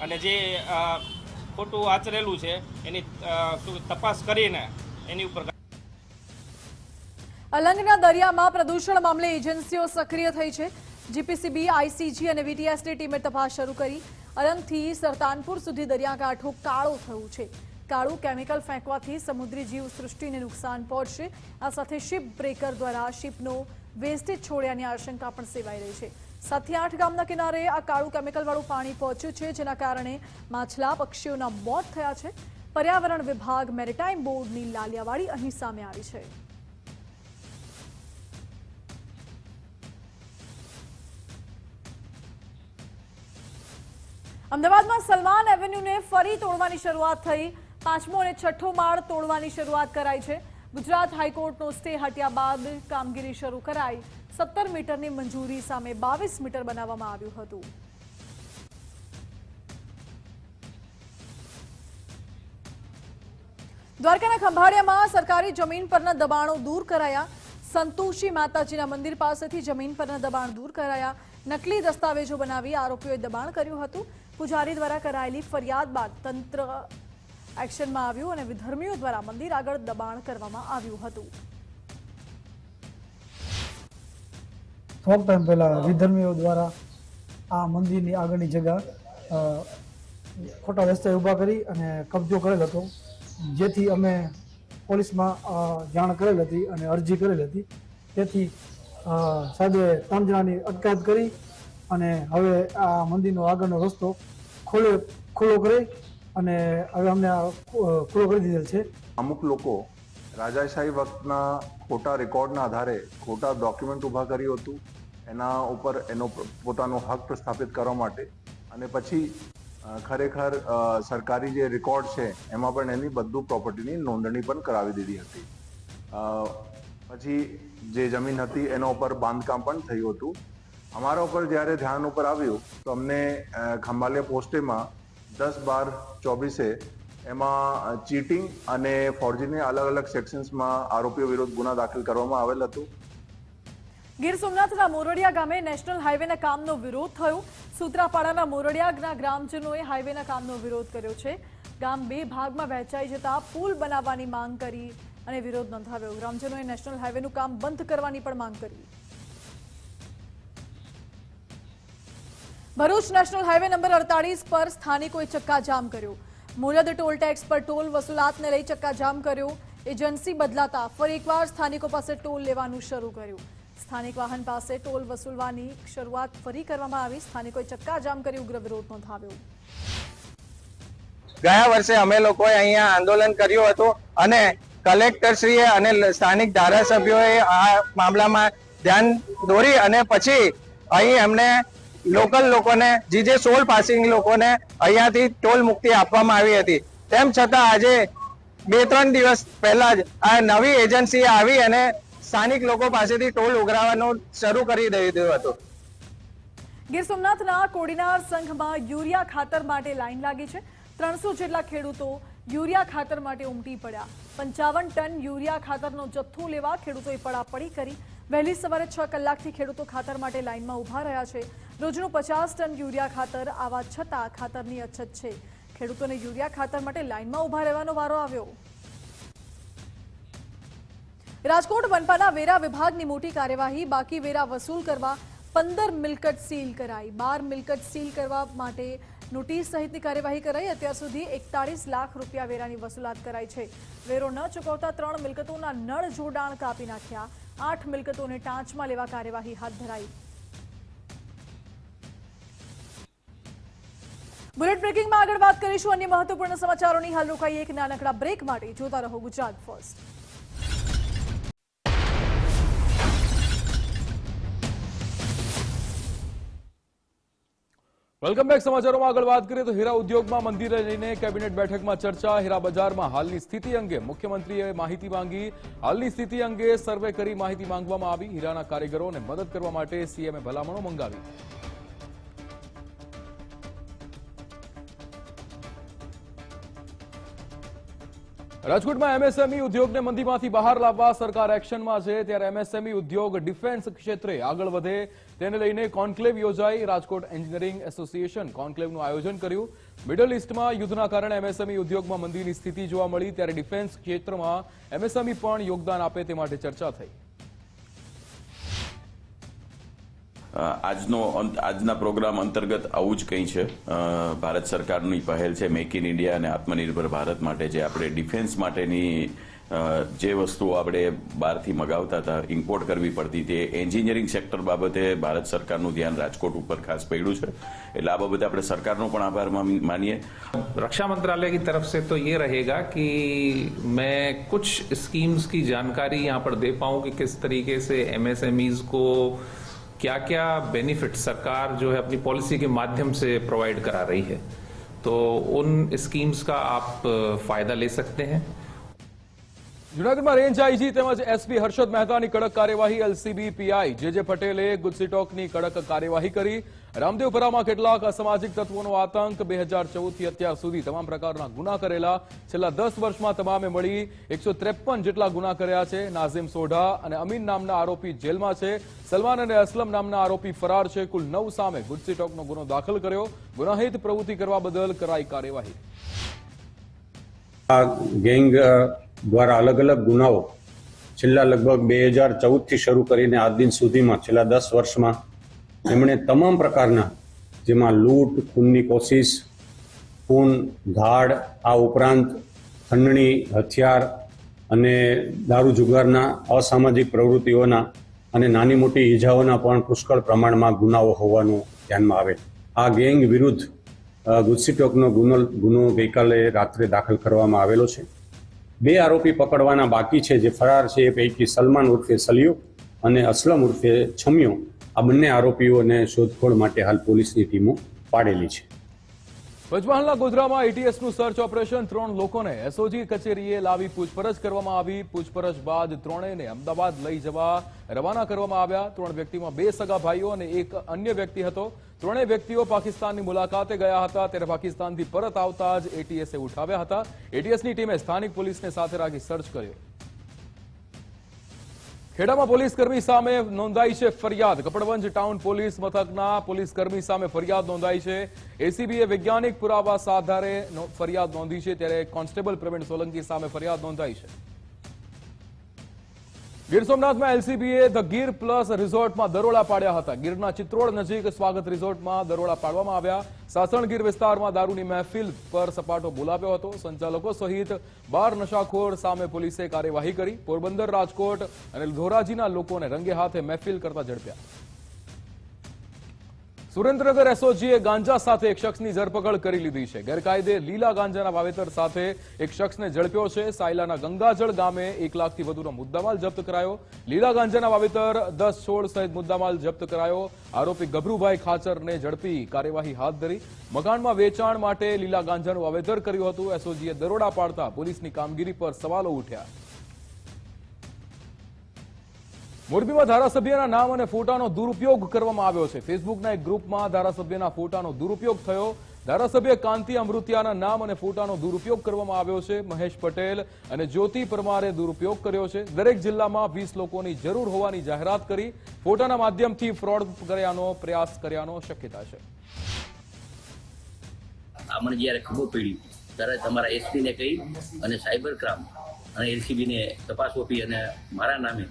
અને જે ખોટું આચરેલું છે એની તપાસ કરીને એની ઉપર. અલંગના દરિયામાં પ્રદૂષણ મામલે એજન્સીઓ સક્રિય થઈ છે. જીપીસીબી, આઈસીજી અને વીટીએસની ટીમે તપાસ શરૂ કરી. અલંગથી સરતાનપુર સુધી દરિયાકાંઠો કાળો થયું છે. કાળું કેમિકલ ફેંકવાથી સમુદ્રી જીવ સૃષ્ટિને નુકસાન પહોંચશે. આ સાથે શિપ બ્રેકર દ્વારા શિપનો વેસ્ટેજ છોડ્યાની આશંકા પણ સેવાઈ રહી છે. 7-8 ગામના કિનારે આ કાળું કેમિકલવાળું પાણી પહોંચ્યું છે, જેના કારણે માછલા પક્ષીઓના મોત થયા છે. પર્યાવરણ વિભાગ, મેરીટાઈમ બોર્ડની લાલિયાવાડી અહીં સામે આવી છે. અમદાવાદમાં સલમાન એવન્યુને ફરી તોડવાની શરૂઆત થઈ. 5મો અને 6ઠ્ઠો માળ તોડવાની શરૂઆત કરાઈ છે. ગુજરાત હાઈકોર્ટનો સ્ટે હટ્યા બાદ કામગીરી શરૂ કરાઈ. 17 મીટરની મંજૂરી સામે 22 મીટર બનાવવામાં આવ્યું હતું. દ્વારકાના ખંભાળિયામાં સરકારી જમીન પરના દબાણો દૂર કરાયા. સંતોષી માતાજીના મંદિર પાસેથી જમીન પરના દબાણ દૂર કરાયા. નકલી દસ્તાવેજો બનાવી આરોપીઓએ દબાણ કર્યું હતું. પૂજારી દ્વારા કરાયેલી ફરિયાદ બાદ તંત્ર એક્શનમાં આવ્યું અને વિધર્મીઓ દ્વારા મંદિર આગળ દબાણ કરવામાં આવ્યું હતું. થોડા ટાઈમ પહેલા વિધર્મીઓ દ્વારા આ મંદિરની આગળની જગ્યા ખોટા રસ્તે ઊભા કરી અને કબજો કરેલ હતો, જેથી અમે પોલીસમાં જાણ કરેલ હતી અને અરજી કરેલ હતી. તેથી સાહેબે 3 જણાની અટકાયત કરી અને હવે આ મંદિરનો આગળનો રસ્તો ખુલ્લો કરી અને હવે અમને ખુલ્લો કરી દીધેલ છે. અમુક લોકો રાજાશાહી વખતના ખોટા રેકોર્ડના આધારે ખોટા ડોક્યુમેન્ટ ઊભા કર્યું હતું, એના ઉપર એનો પોતાનો હક પ્રસ્થાપિત કરવા માટે, અને પછી ખરેખર સરકારી જે રેકોર્ડ છે એમાં પણ એની બધું પ્રોપર્ટીની નોંધણી પણ કરાવી દીધી હતી. પછી જે જમીન હતી એના ઉપર બાંધકામ પણ થયું હતું. અમારા ઉપર જ્યારે ધ્યાન ઉપર આવ્યું તો અમને ખંભાલિયા પોસ્ટેમાં 10/12/24 એમાં ચીટિંગ અને ફોર્જરીની અલગ અલગ સેક્શન્સમાં આરોપીઓ વિરુદ્ધ ગુના દાખલ કરવામાં આવેલ હતું. ગીર સોમનાથના મોરડિયા ગામે નેશનલ હાઈવેના કામનો વિરોધ થયો. સૂત્રાપાડાના મોરડિયાના ગ્રામજનોએ હાઈવેના કામનો વિરોધ કર્યો છે. ગામ 2 ભાગમાં વહેંચાઈ જતા પુલ બનાવવાની માંગ કરી અને વિરોધ નોંધાવ્યો. ગ્રામજનોએ નેશનલ હાઈવેનું કામ બંધ કરવાની પણ માંગ કરી. ભરૂચ નેશનલ હાઈવે નંબર 48 પર સ્થાનિકોએ ચક્કાજામ કર્યો. મુલદ ટોલ ટેક્સ પર ટોલ વસૂલાતને લઈ ચક્કાજામ કર્યો. એજન્સી બદલાતા ફરી એકવાર સ્થાનિકો પાસે ટોલ લેવાનું શરૂ કર્યું. સ્થાનિક વાહન પાસે ટોલ વસૂલવાની શરૂઆત ફરી કરવામાં આવી. સ્થાનિકોએ ચક્કાજામ કરી ઉગ્ર વિરોધ નોંધાવ્યો. ગયા વર્ષે અમે લોકોએ અહીંયા આંદોલન કર્યું હતું અને કલેક્ટરશ્રીએ અને સ્થાનિક ધારાસભ્યોએ આ મામલામાં ધ્યાન દોરી અને પછી અહીં એમને લોકલ લોકોને જે 16 પાસિંગ લોકોને અહીંયાથી ટોલ મુક્તિ આપવામાં આવી હતી. તેમ છતાં આજે 2-3 દિવસ પહેલા જ આ નવી એજન્સી આવી અને સ્થાનિક લોકો પાસેથી ટોલ ઉઘરાવવાનું શરૂ કરી દીધું હતું. ગીર સોમનાથના કોડીનાર સંઘમાં યુરિયા ખાતર માટે લાઈન લાગી છે. 300 જેટલા ખેડૂતો યુરિયા ખાતર માટે ઉમટી પડ્યા. 55 ટન યુરિયા ખાતરનો જથ્થો લેવા ખેડૂતોએ પડાપડી કરી. વહેલી સવારે 6 કલાકથી ખેડૂતો ખાતર માટે લાઈનમાં ઊભા રહ્યા છે. રોજનું 50 ટન યુરિયા ખાતર આવવા છતાં ખાતરની અછત છે. ખેડૂતોને યુરિયા ખાતર માટે લાઈનમાં ઊભા રહેવાનો વારો આવ્યો. રાજકોટ મનપાના વેરા વિભાગની મોટી કાર્યવાહી. બાકી વેરા વસૂલ કરવા 15 મિલકત સીલ કરાઈ. 12 મિલકત સીલ કરવા માટે નોટિસ સહિતની કાર્યવાહી કરાઈ. અત્યાર સુધી 41 લાખ રૂપિયા વેરાની વસૂલાત કરાઈ છે. વેરો ન ચૂકવતા 3 મિલકતોના નળ જોડાણ કાપી નાખ્યા. 8 મિલકતોને ટાંચમાં લેવા કાર્યવાહી હાથ ધરાઈ. બુલેટ બ્રેકિંગમાં આગળ વાત કરીશું અન્ય મહત્વપૂર્ણ સમાચારોની. હાલ રોકાઈએ એક નાનકડા બ્રેક માટે. જોતા રહો ગુજરાત ફર્સ્ટ. Welcome back. સમાચારોમાં આગળ વાત કરીએ તો હીરા ઉદ્યોગમાં મંદીને લઈને કેબિનેટ બેઠકમાં ચર્ચા. હીરા બજારમાં હાલની સ્થિતિ અંગે મુખ્યમંત્રીએ માહિતી માંગી. હાલની સ્થિતિ અંગે સર્વે કરી માહિતી માંગવામાં આવી. હીરાના કારીગરોને મદદ કરવા માટે સીએમએ ભલામણો મંગાવી. રાજકોટમાં એમએસએમઈ ઉદ્યોગને મંદીમાંથી બહાર લાવવા સરકાર એક્શનમાં છે. ત્યારે એમએસએમઈ ઉદ્યોગ ડિફેન્સ ક્ષેત્રે આગળ વધે તેને લઈને કોન્ક્લેવ યોજાઈ. રાજકોટ એન્જિનિયરિંગ એસોસિએશન કોન્ક્લેવનું આયોજન કર્યું. મિડલ ઇસ્ટમાં યુદ્ધના કારણે એમએસએમઈ ઉદ્યોગમાં મંદીની સ્થિતિ જોવા મળી. ત્યારે ડિફેન્સ ક્ષેત્રમાં એમએસએમઈ પણ યોગદાન આપે તે માટે ચર્ચા થઈ. આજના પ્રોગ્રામ અંતર્ગત આવું જ કંઈ છે. ભારત સરકારની પહેલ છે મેક ઇન ઇન્ડિયા અને આત્મનિર્ભર ભારત માટે, જે આપણે ડિફેન્સ માટેની જે વસ્તુઓ આપણે બહારથી મગાવતા હતા, ઇમ્પોર્ટ કરવી પડતી, તે એન્જિનિયરિંગ સેક્ટર બાબતે ભારત સરકારનું ધ્યાન રાજકોટ ઉપર ખાસ પડ્યું છે. એટલે આ બાબતે આપણે સરકારનો પણ આભાર માનીએ. रक्षा मंत्रालय की तरफ से तो ये रहेगा कि मैं कुछ स्कीम्स की जानकारी यहाँ पर दे पाऊँ कि किस तरीके से एमएसएमईज को क्या क्या बेनिफिट सरकार जो है अपनी पॉलिसी के माध्यम से प्रोवाइड करा रही है, तो उन स्कीम्स का आप फायदा ले सकते हैं. જૂનાગઢમાં રેન્જ આઈજી તેમજ એસપી હર્ષદ મહેતાની કડક કાર્યવાહી. એલસીબી પીઆઈ જે પટેલે ગુજસીટોકની કડક કાર્યવાહી કરી. રામદેવપરામાં કેટલાક અસામાજિક તત્વોનો આતંક. 2014 થી અત્યાર સુધી તમામ પ્રકારના ગુના કરેલા. છેલ્લા 10 વર્ષમાં તમામે મળી 153 જેટલા ગુના કર્યા છે. નાઝિમ સોઢા અને અમીન નામના આરોપી જેલમાં છે. સલમાન અને અસલમ નામના આરોપી ફરાર છે. કુલ 9 સામે ગુજસીટોકનો ગુનો દાખલ કર્યો. ગુનાહિત પ્રવૃત્તિ કરવા બદલ કરાઈ કાર્યવાહી. ગેંગ દ્વારા અલગ અલગ ગુનાઓ છેલ્લા લગભગ 2014 થી શરૂ કરીને આજ દિન સુધીમાં છેલ્લા 10 વર્ષમાં એમણે તમામ પ્રકારના, જેમાં લૂંટ, ખૂનની કોશિશ, ખૂન, ધાડ, આ ઉપરાંત ખંડણી, હથિયાર અને દારૂ જુગારના અસામાજિક પ્રવૃત્તિઓના અને નાની મોટી ઈજાઓના પણ પુષ્કળ પ્રમાણમાં ગુનાઓ હોવાનું ધ્યાનમાં આવે. આ ગેંગ વિરુદ્ધ ગુજસીટોકનો ગુનો ગઈકાલે રાત્રે દાખલ કરવામાં આવેલો છે. 2 આરોપી પકડવાના બાકી છે જે ફરાર છે. એ પૈકી સલમાન ઉર્ફે સલિયો અને અસલમ ઉર્ફે છમિયો, આ બંને આરોપીઓને શોધખોળ માટે હાલ પોલીસની ટીમો પાડેલી છે. પંચમહાલના ગોધરામાં એટીએસનું સર્ચ ઓપરેશન 3 લોકોને એસઓજી કચેરીએ લાવી પૂછપરછ કરવામાં આવી. પૂછપરછ બાદ ત્રણેયને અમદાવાદ લઈ જવા રવાના કરવામાં આવ્યા. 3 વ્યક્તિમાં 2 સગા ભાઈઓ અને 1 અન્ય વ્યક્તિ હતો. ત્રણેય વ્યક્તિઓ પાકિસ્તાનની મુલાકાતે ગયા હતા, ત્યારે પાકિસ્તાનથી પરત આવતા જ એટીએસે ઉઠાવ્યા હતા. એટીએસની ટીમે સ્થાનિક પોલીસને સાથે રાખી સર્ચ કર્યો. ખેડામાં પોલીસકર્મી સામે નોંધાઈ છે ફરિયાદ. કપડવંજ ટાઉન પોલીસ મથકના પોલીસકર્મી સામે ફરિયાદ નોંધાઈ છે. એસીબીએ વૈજ્ઞાનિક પુરાવા આધારે ફરિયાદ નોંધી છે, ત્યારે કોન્સ્ટેબલ પ્રવીણ સોલંકી સામે ફરિયાદ નોંધાઈ છે. ગીર સોમનાથમાં એલસીબીએ ધ ગીર પ્લસ રિઝોર્ટમાં દરોડા પાડ્યા હતા. ગીરના ચિત્રોડ નજીક સ્વાગત રિઝોર્ટમાં દરોડા પાડવામાં આવ્યા. સાસણગીર વિસ્તારમાં દારૂની મહેફિલ પર સપાટો બોલાવ્યો હતો. સંચાલકો સહિત 12 નશાખોર સામે પોલીસે કાર્યવાહી કરી. પોરબંદર, રાજકોટ અને ધોરાજીના લોકોને રંગે હાથે મહેફિલ કરતા ઝડપ્યા. સુરેન્દ્રનગર એસઓજીએ ગાંજા સાથે એક શખ્સની ધરપકડ કરી લીધી છે. ગેરકાયદે લીલા ગાંજાના વાવેતર સાથે એક શખ્સને ઝડપ્યો છે. સાયલાના ગંગાજળ ગામે 1 લાખથી વધુનો મુદ્દામાલ જપ્ત કરાયો. લીલા ગાંજાના વાવેતર 10 છોડ સહિત મુદ્દામાલ જપ્ત કરાયો. આરોપી ગભરુભાઈ ખાચરને ઝડપી કાર્યવાહી હાથ ધરી. મકાનમાં વેચાણ માટે લીલા ગાંજાનું વાવેતર કર્યું હતું. એસઓજીએ દરોડા પાડતા પોલીસની કામગીરી પર સવાલો ઉઠ્યા. મોરબીમાં ધારાસભ્યના નામ અને ફોટાનો દુરુપયોગ કરવામાં આવ્યો છે. ફેસબુકના એક ગ્રુપમાં ધારાસભ્યના ફોટાનો દુરુપયોગ થયો. ધારાસભ્ય કાંતિ અમૃતિયાના નામ અને ફોટાનો દુરુપયોગ કરવામાં આવ્યો છે. મહેશ પટેલ અને જ્યોતિ પરમારે દુરુપયોગ કર્યો છે. દરેક જિલ્લામાં 20 લોકોની જરૂર હોવાની જાહેરાત કરી. ફોટાના માધ્યમથી ફ્રોડ કર્યાનો પ્રયાસ કર્યાનો શક્યતા છે. અમને જ્યારે ખબર પડી ત્યારે તમારા એસપીને કહી અને સાયબર ક્રાઇમ અને એલસીબીને તપાસ સોંપી અને મારા નામે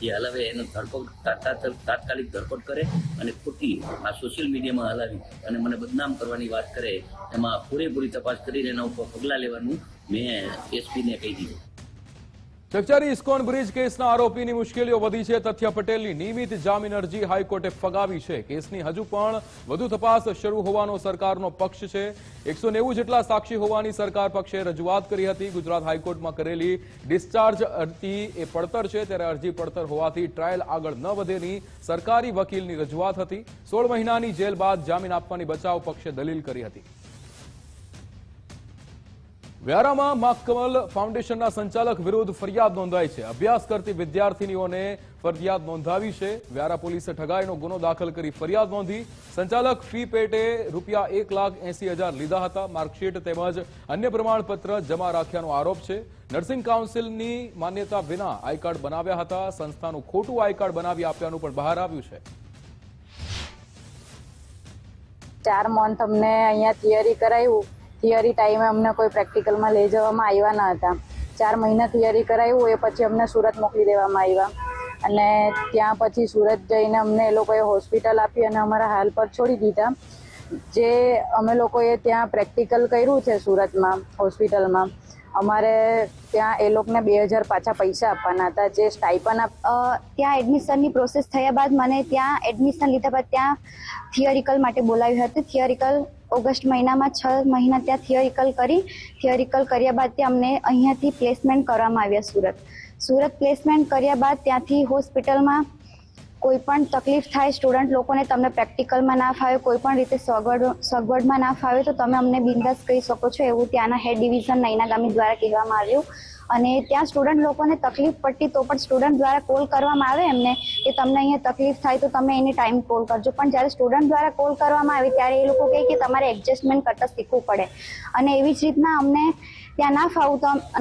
એ હલાવે એનો તાત્કાલિક ધરપકડ કરે અને ખોટી આ સોશિયલ મીડિયામાં હલાવી અને મને બદનામ કરવાની વાત કરે, એમાં પૂરેપૂરી તપાસ કરીને એના ઉપર પગલાં લેવાનું મેં એસપીને કહી દીધું. ચકચારી ઇસ્કોન બ્રિજ કેસના આરોપીની મુશ્કેલીઓ વધી છે. તથ્ય પટેલની નિયમિત જામીન અરજી હાઈકોર્ટે ફગાવી છે. કેસની હજુ પણ વધુ તપાસ શરૂ હોવાનો સરકારનો પક્ષ છે. 190 જેટલા સાક્ષી હોવાની સરકાર પક્ષે રજૂઆત કરી હતી. ગુજરાત હાઈકોર્ટમાં કરેલી ડિસ્ચાર્જ અરજી એ પડતર છે, ત્યારે અરજી પડતર હોવાથી ટ્રાયલ આગળ ન વધેની સરકારી વકીલની રજૂઆત હતી. 16 મહિનાની જેલ બાદ જામીન આપવાની બચાવ પક્ષે દલીલ કરી હતી. વ્યારામાં મા કમલ ફાઉન્ડેશનના સંચાલક વિરુદ્ધ ફરિયાદ નોંધાઈ છે. અભ્યાસ કરતી વિદ્યાર્થીનીઓને ફરિયાદ નોંધાવી છે. વ્યારા પોલીસે ઠગાઈનો ગુનો દાખલ કરી ફરિયાદ નોંધી. સંચાલક ફી પેટે ₹1,80,000 લીધા હતા. માર્કશીટ તેમજ અન્ય પ્રમાણપત્ર જમા રાખ્યાનો આરોપ છે. નર્સિંગ કાઉન્સિલની માન્યતા વિના આઈ કાર્ડ બનાવ્યા હતા. સંસ્થાનું ખોટું આઈ કાર્ડ બનાવી આપ્યાનું પણ બહાર આવ્યું છે. 4 મંથ અમને અહીંયા થિયરી કરાયું. થિયરી ટાઈમે અમને કોઈ પ્રેક્ટિકલમાં લઈ જવામાં આવ્યા ન હતા. 4 મહિના થિયરી કરાયું, એ પછી અમને સુરત મોકલી દેવામાં આવ્યા અને ત્યાં પછી સુરત જઈને અમને એ લોકોએ હોસ્પિટલ આપી અને અમારા હાલ પર છોડી દીધા. જે અમે લોકોએ ત્યાં પ્રેક્ટિકલ કર્યું છે સુરતમાં હોસ્પિટલમાં, અમારે ત્યાં એ લોકોને 2,000 પાછા પૈસા આપવાના હતા. જે સ્ટાઇપન ત્યાં એડમિશનની પ્રોસેસ થયા બાદ મને ત્યાં એડમિશન લીધા બાદ ત્યાં થિયરિકલ માટે બોલાવ્યું હતું. થિયરિકલ ઓગસ્ટ મહિનામાં 6 મહિના ત્યાં થિયરિકલ કર્યા બાદ ત્યાં અમને અહીંયાથી પ્લેસમેન્ટ કરવામાં આવ્યા સુરત પ્લેસમેન્ટ કર્યા બાદ ત્યાંથી હોસ્પિટલમાં કોઈ પણ તકલીફ થાય સ્ટુડન્ટ લોકોને, તમને પ્રેક્ટિકલમાં ના ફાવે, કોઈ પણ રીતે સગવડમાં ના ફાવે તો તમે અમને બિંદાસ કહી શકો છો, એવું ત્યાંના હેડ ડિવિઝન નૈના ગામી દ્વારા કહેવામાં આવ્યું. અને ત્યાં સ્ટુડન્ટ લોકોને તકલીફ પડતી તો પણ સ્ટુડન્ટ દ્વારા કોલ કરવામાં આવે એમને કે તમને અહીંયા તકલીફ થાય તો તમે એની ટાઈમ કોલ કરજો. પણ જ્યારે સ્ટુડન્ટ દ્વારા કોલ કરવામાં આવે ત્યારે એ લોકો કહે કે તમારે એડજસ્ટમેન્ટ કરતાં શીખવું પડે. અને એવી જ રીતના અમને ત્યાં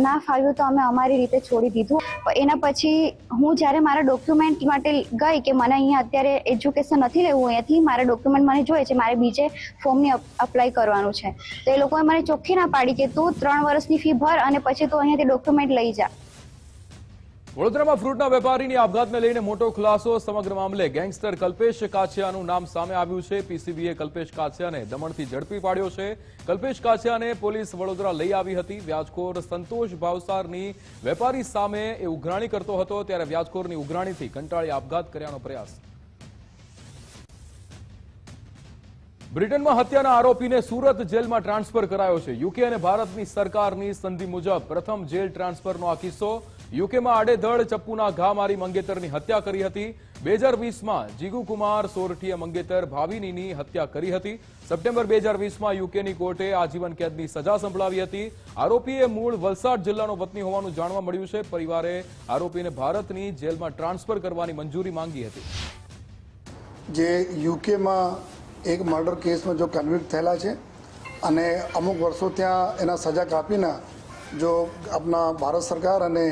ના ફાવ્યું તો અમે અમારી રીતે છોડી દીધું. એના પછી હું જ્યારે મારા ડોક્યુમેન્ટ માટે ગઈ કે મને અહીંયા અત્યારે એજ્યુકેશન નથી લેવું, અહીંયાથી મારા ડોક્યુમેન્ટ મને જોઈએ છે, મારે બીજે ફોર્મની અપ્લાય કરવાનું છે, તો એ લોકોએ મને ચોખ્ખી ના પાડી કે તું 3 વર્ષની ફી ભર અને પછી તું અહીંયાથી ડોક્યુમેન્ટ લઈ જા. વડોદરામાં ફ્રૂટના વેપારીની આપઘાતને લઈને મોટો ખુલાસો. સમગ્ર મામલે ગેંગસ્ટર કલ્પેશ કાછિયાનું નામ સામે આવ્યું છે. પીસીબીએ કલ્પેશ કાછિયાને દમણથી ઝડપી પાડ્યો છે. કલ્પેશ કાછિયાને પોલીસ વડોદરા લઈ આવી હતી. વ્યાજખોર સંતોષ ભાવસારની વેપારી સામે એ ઉઘરાણી કરતો હતો, ત્યારે વ્યાજખોરની ઉઘરાણીથી કંટાળી આપઘાત કર્યાનો પ્રયાસ. બ્રિટનમાં હત્યાના આરોપીને સુરત જેલમાં ટ્રાન્સફર કરાયો છે. યુકે અને ભારતની સરકારની સંધિ મુજબ પ્રથમ જેલ ટ્રાન્સફરનો આ કિસ્સો. યુકેમાં આડેધડ ચપ્પુના ઘા મારી મંગેતરની હત્યા કરી હતી. 2020માં જીગુકુમાર સોરઠીએ મંગેતર ભાવિનીની હત્યા કરી હતી. સપ્ટેમ્બર 2020માં યુકેની કોર્ટે આજીવન કેદની સજા સંભળાવી હતી. આરોપીએ મૂળ વલસાડ જિલ્લાનો વતની હોવાનું જાણવા મળ્યું છે. પરિવારે આરોપીને ભારતની જેલમાં ટ્રાન્સફર કરવાની મંજૂરી માંગી હતી. જે યુકેમાં એક મર્ડર કેસમાં જો કન્વિક્ટ થયેલા છે અને અમુક વર્ષો ત્યાં એના સજા કાપીને જો આપણા ભારત સરકાર અને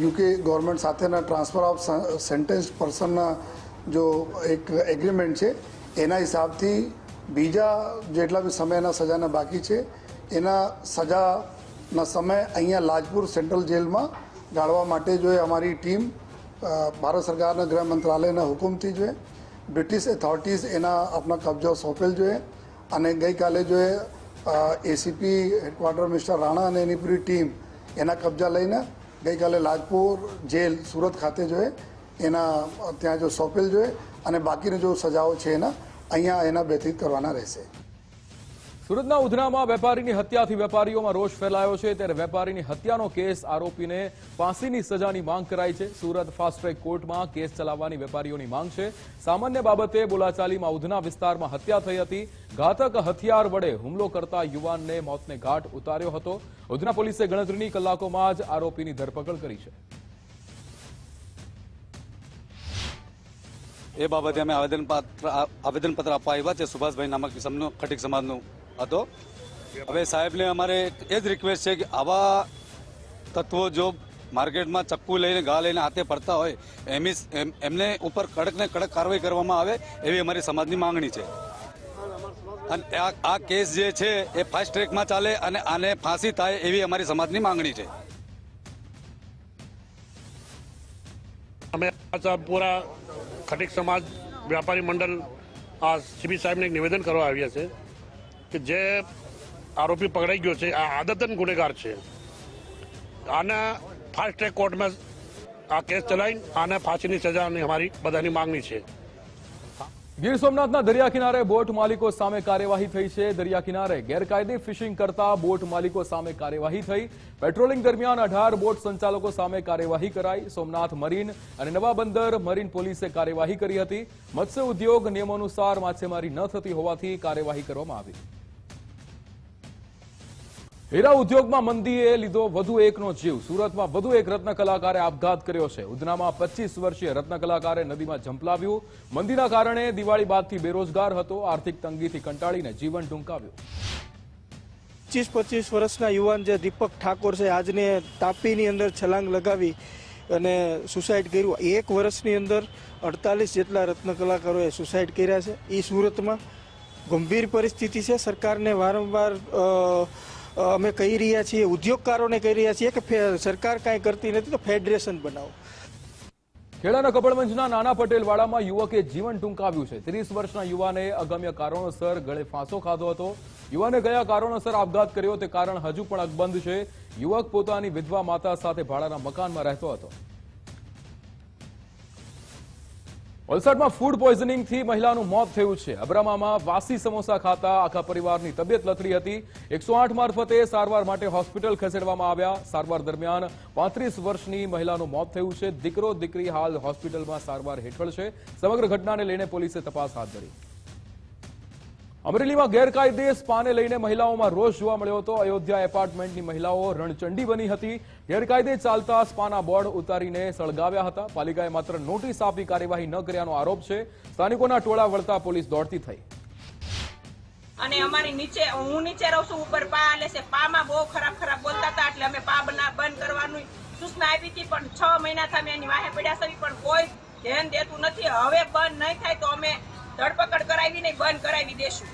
યુકે ગવર્મેન્ટ સાથેના ટ્રાન્સફર ઓફ સેન્ટેન્સ પર્સનના જો એક એગ્રીમેન્ટ છે, એના હિસાબથી બીજા જેટલા બી સમયના સજાના બાકી છે એના સજાના સમય અહીંયા લાજપુર સેન્ટ્રલ જેલમાં ગાળવા માટે જો અમારી ટીમ ભારત સરકારના ગૃહ મંત્રાલયના હુકમથી જો બ્રિટિશ ઓથોરિટીઝ એના આપણા કબજો સોંપેલ જોઈએ. અને ગઈકાલે જો એસીપી હેડક્વાર્ટર મિસ્ટર રાણા અને એની પૂરી ટીમ એના કબજા લઈને ગઈકાલે લાજપુર જેલ સુરત ખાતે જો એના ત્યાં જો સોંપેલ જોઈએ અને બાકીની જો સજાઓ છે એના અહીંયા એના વ્યતીત કરવાના રહેશે. સુરતના ઉધનામાં વેપારીની હત્યાથી વેપારીઓમાં રોષ ફેલાયો છે, ત્યારે વેપારીની હત્યાનો કેસ આરોપીને ફાંસીની સજાની માંગ કરાઈ છે. સુરત ફાસ્ટ ટ્રેક કોર્ટમાં કેસ ચલાવવાની વેપારીઓની માંગ છે. સામાન્ય બાબતે બોલાચાલીમાં ઉધના વિસ્તારમાં હત્યા થઈ હતી. ઘાતક હથિયાર વડે હુમલો કરતા યુવાનને મોતને ઘાટ ઉતાર્યો હતો. ઉધના પોલીસે ગણતરીની કલાકોમાં જ આરોપીની ધરપકડ કરી છે. એ બાબતે અમે આવેદનપત્ર આપવા આવ્યા છે. સુભાષભાઈ નામક સમનો ખટીક સમાજનો હતો. હવે સાહેબને અમારે એ જ રિક્વેસ્ટ છે કે આવા તત્વો જો માર્કેટમાં ચપ્પુ લઈને ઘા લઈને હાથે ફરતા હોય એમને ઉપર કડક ને કડક કાર્યવાહી કરવામાં આવે એવી અમારી સમાજની માંગણી છે. અને આ કેસ જે છે એ ફાસ્ટ ટ્રેકમાં ચાલે અને આને ફાંસી થાય એવી અમારી સમાજની માંગણી છે. અમે પૂરા ખટીક સમાજ વ્યાપારી મંડળ આ સીબી સાહેબને એક નિવેદન કરવા આવ્યા છે કે જે આરોપી પકડાઈ ગયો છે આ આદતન ગુનેગાર છે. આના ફાસ્ટ ટ્રેક કોર્ટમાં આ કેસ ચલાવીને આને ફાંસીની સજાની અમારી બધાની માંગણી છે. ગીર સોમનાથના દરિયા કિનારે બોટ માલિકો સામે કાર્યવાહી થઈ છે. દરિયા કિનારે ગેરકાયદે ફિશિંગ કરતા બોટ માલિકો સામે કાર્યવાહી થઈ. પેટ્રોલિંગ દરમિયાન 18 બોટ સંચાલકો સામે કાર્યવાહી કરાઈ. સોમનાથ મરીન અને નવા બંદર મરીન પોલીસે કાર્યવાહી કરી હતી. મત્સ્ય ઉદ્યોગ નિયમો અનુસાર માછીમારી ન થતી હોવાથી કાર્યવાહી કરવામાં આવી. હીરા ઉદ્યોગમાં મંદીએ લીધો વધુ એકનો જીવ. સુરતમાં વધુ એક રત્ન કલાકારે આપઘાત કર્યો છે. ઉધનામાં 25 વર્ષીય રત્ન કલાકારે નદીમાં ઝંપલાવ્યું. મંદીના કારણે દિવાળી બાદથી બેરોજગાર હતો. આર્થિક તંગીથી કંટાળીને જીવન ટૂંકાવ્યું. 25 વર્ષના યુવાન જે દીપક ઠાકોર છે, આજને તાપીની અંદર છલાંગ લગાવી અને સુસાઇડ કર્યું. એક વર્ષની અંદર 48 જેટલા રત્ન કલાકારોએ સુસાઇડ કર્યા છે. એ સુરતમાં ગંભીર પરિસ્થિતિ છે. સરકારને વારંવાર અમે કહી રહ્યા છીએ, ઉદ્યોગકારોને કહી રહ્યા છીએ કે સરકાર કાંઈ કરતી નથી તો ફેડરેશન બનાવો. ખેડાના કપડવંજના નાના પટેલવાડામાં યુવકે જીવન ટૂંકાવ્યું છે. 30 વર્ષના યુવાને અગમ્ય કારણોસર ગળે ફાંસો ખાધો હતો. યુવાને કયા કારણોસર આપઘાત કર્યો તે કારણ હજુ પણ અકબંધ છે. યુવક પોતાની વિધવા માતા સાથે ભાડાના મકાનમાં રહેતો હતો. વલસાડમાં ફૂડ પોઈઝનિંગથી મહિલાનું મોત થયું છે. અબ્રામામાં વાસી સમોસા ખાતા આખા પરિવારની તબિયત લથડી હતી. 108 મારફતે સારવાર માટે હોસ્પિટલ ખસેડવામાં આવ્યા. સારવાર દરમિયાન 35 વર્ષની મહિલાનું મોત થયું છે. દીકરો દીકરી હાલ હોસ્પિટલમાં સારવાર હેઠળ છે. સમગ્ર ઘટનાને લઈને પોલીસે તપાસ હાથ ધરી. અમરેલીમાં ગેરકાયદે સ્પાને લઈને મહિલાઓમાં રોષ જોવા મળ્યો હતો. અયોધ્યા એપાર્ટમેન્ટની મહિલાઓ રણચંડી બની હતી. ગેરકાયદે ચાલતા સ્પાના બોર્ડ ઉતારીને સળગાવ્યા હતા. પાલિકાએ માત્ર નોટિસ આપી કાર્યવાહી ન કર્યાનો આરોપ છે. સ્થાનિકોના ટોળા વળતા પોલીસ દોડતી થઈ. અને અમારી નીચે હું નીચે રહું છું, ઉપર પા આલે છે. પામાં બહુ ખરાબ બોલતા હતા એટલે અમે પા બંધ કરવાની સૂચના આપી હતી, પણ 6 મહિનાથી અમે એની વાહે પડ્યા છે, પણ કોઈ ધ્યાન દેતું નથી. હવે બંધ નહીં થાય તો અમે ધરપકડ કરાવીને બંધ કરાવી દેશું.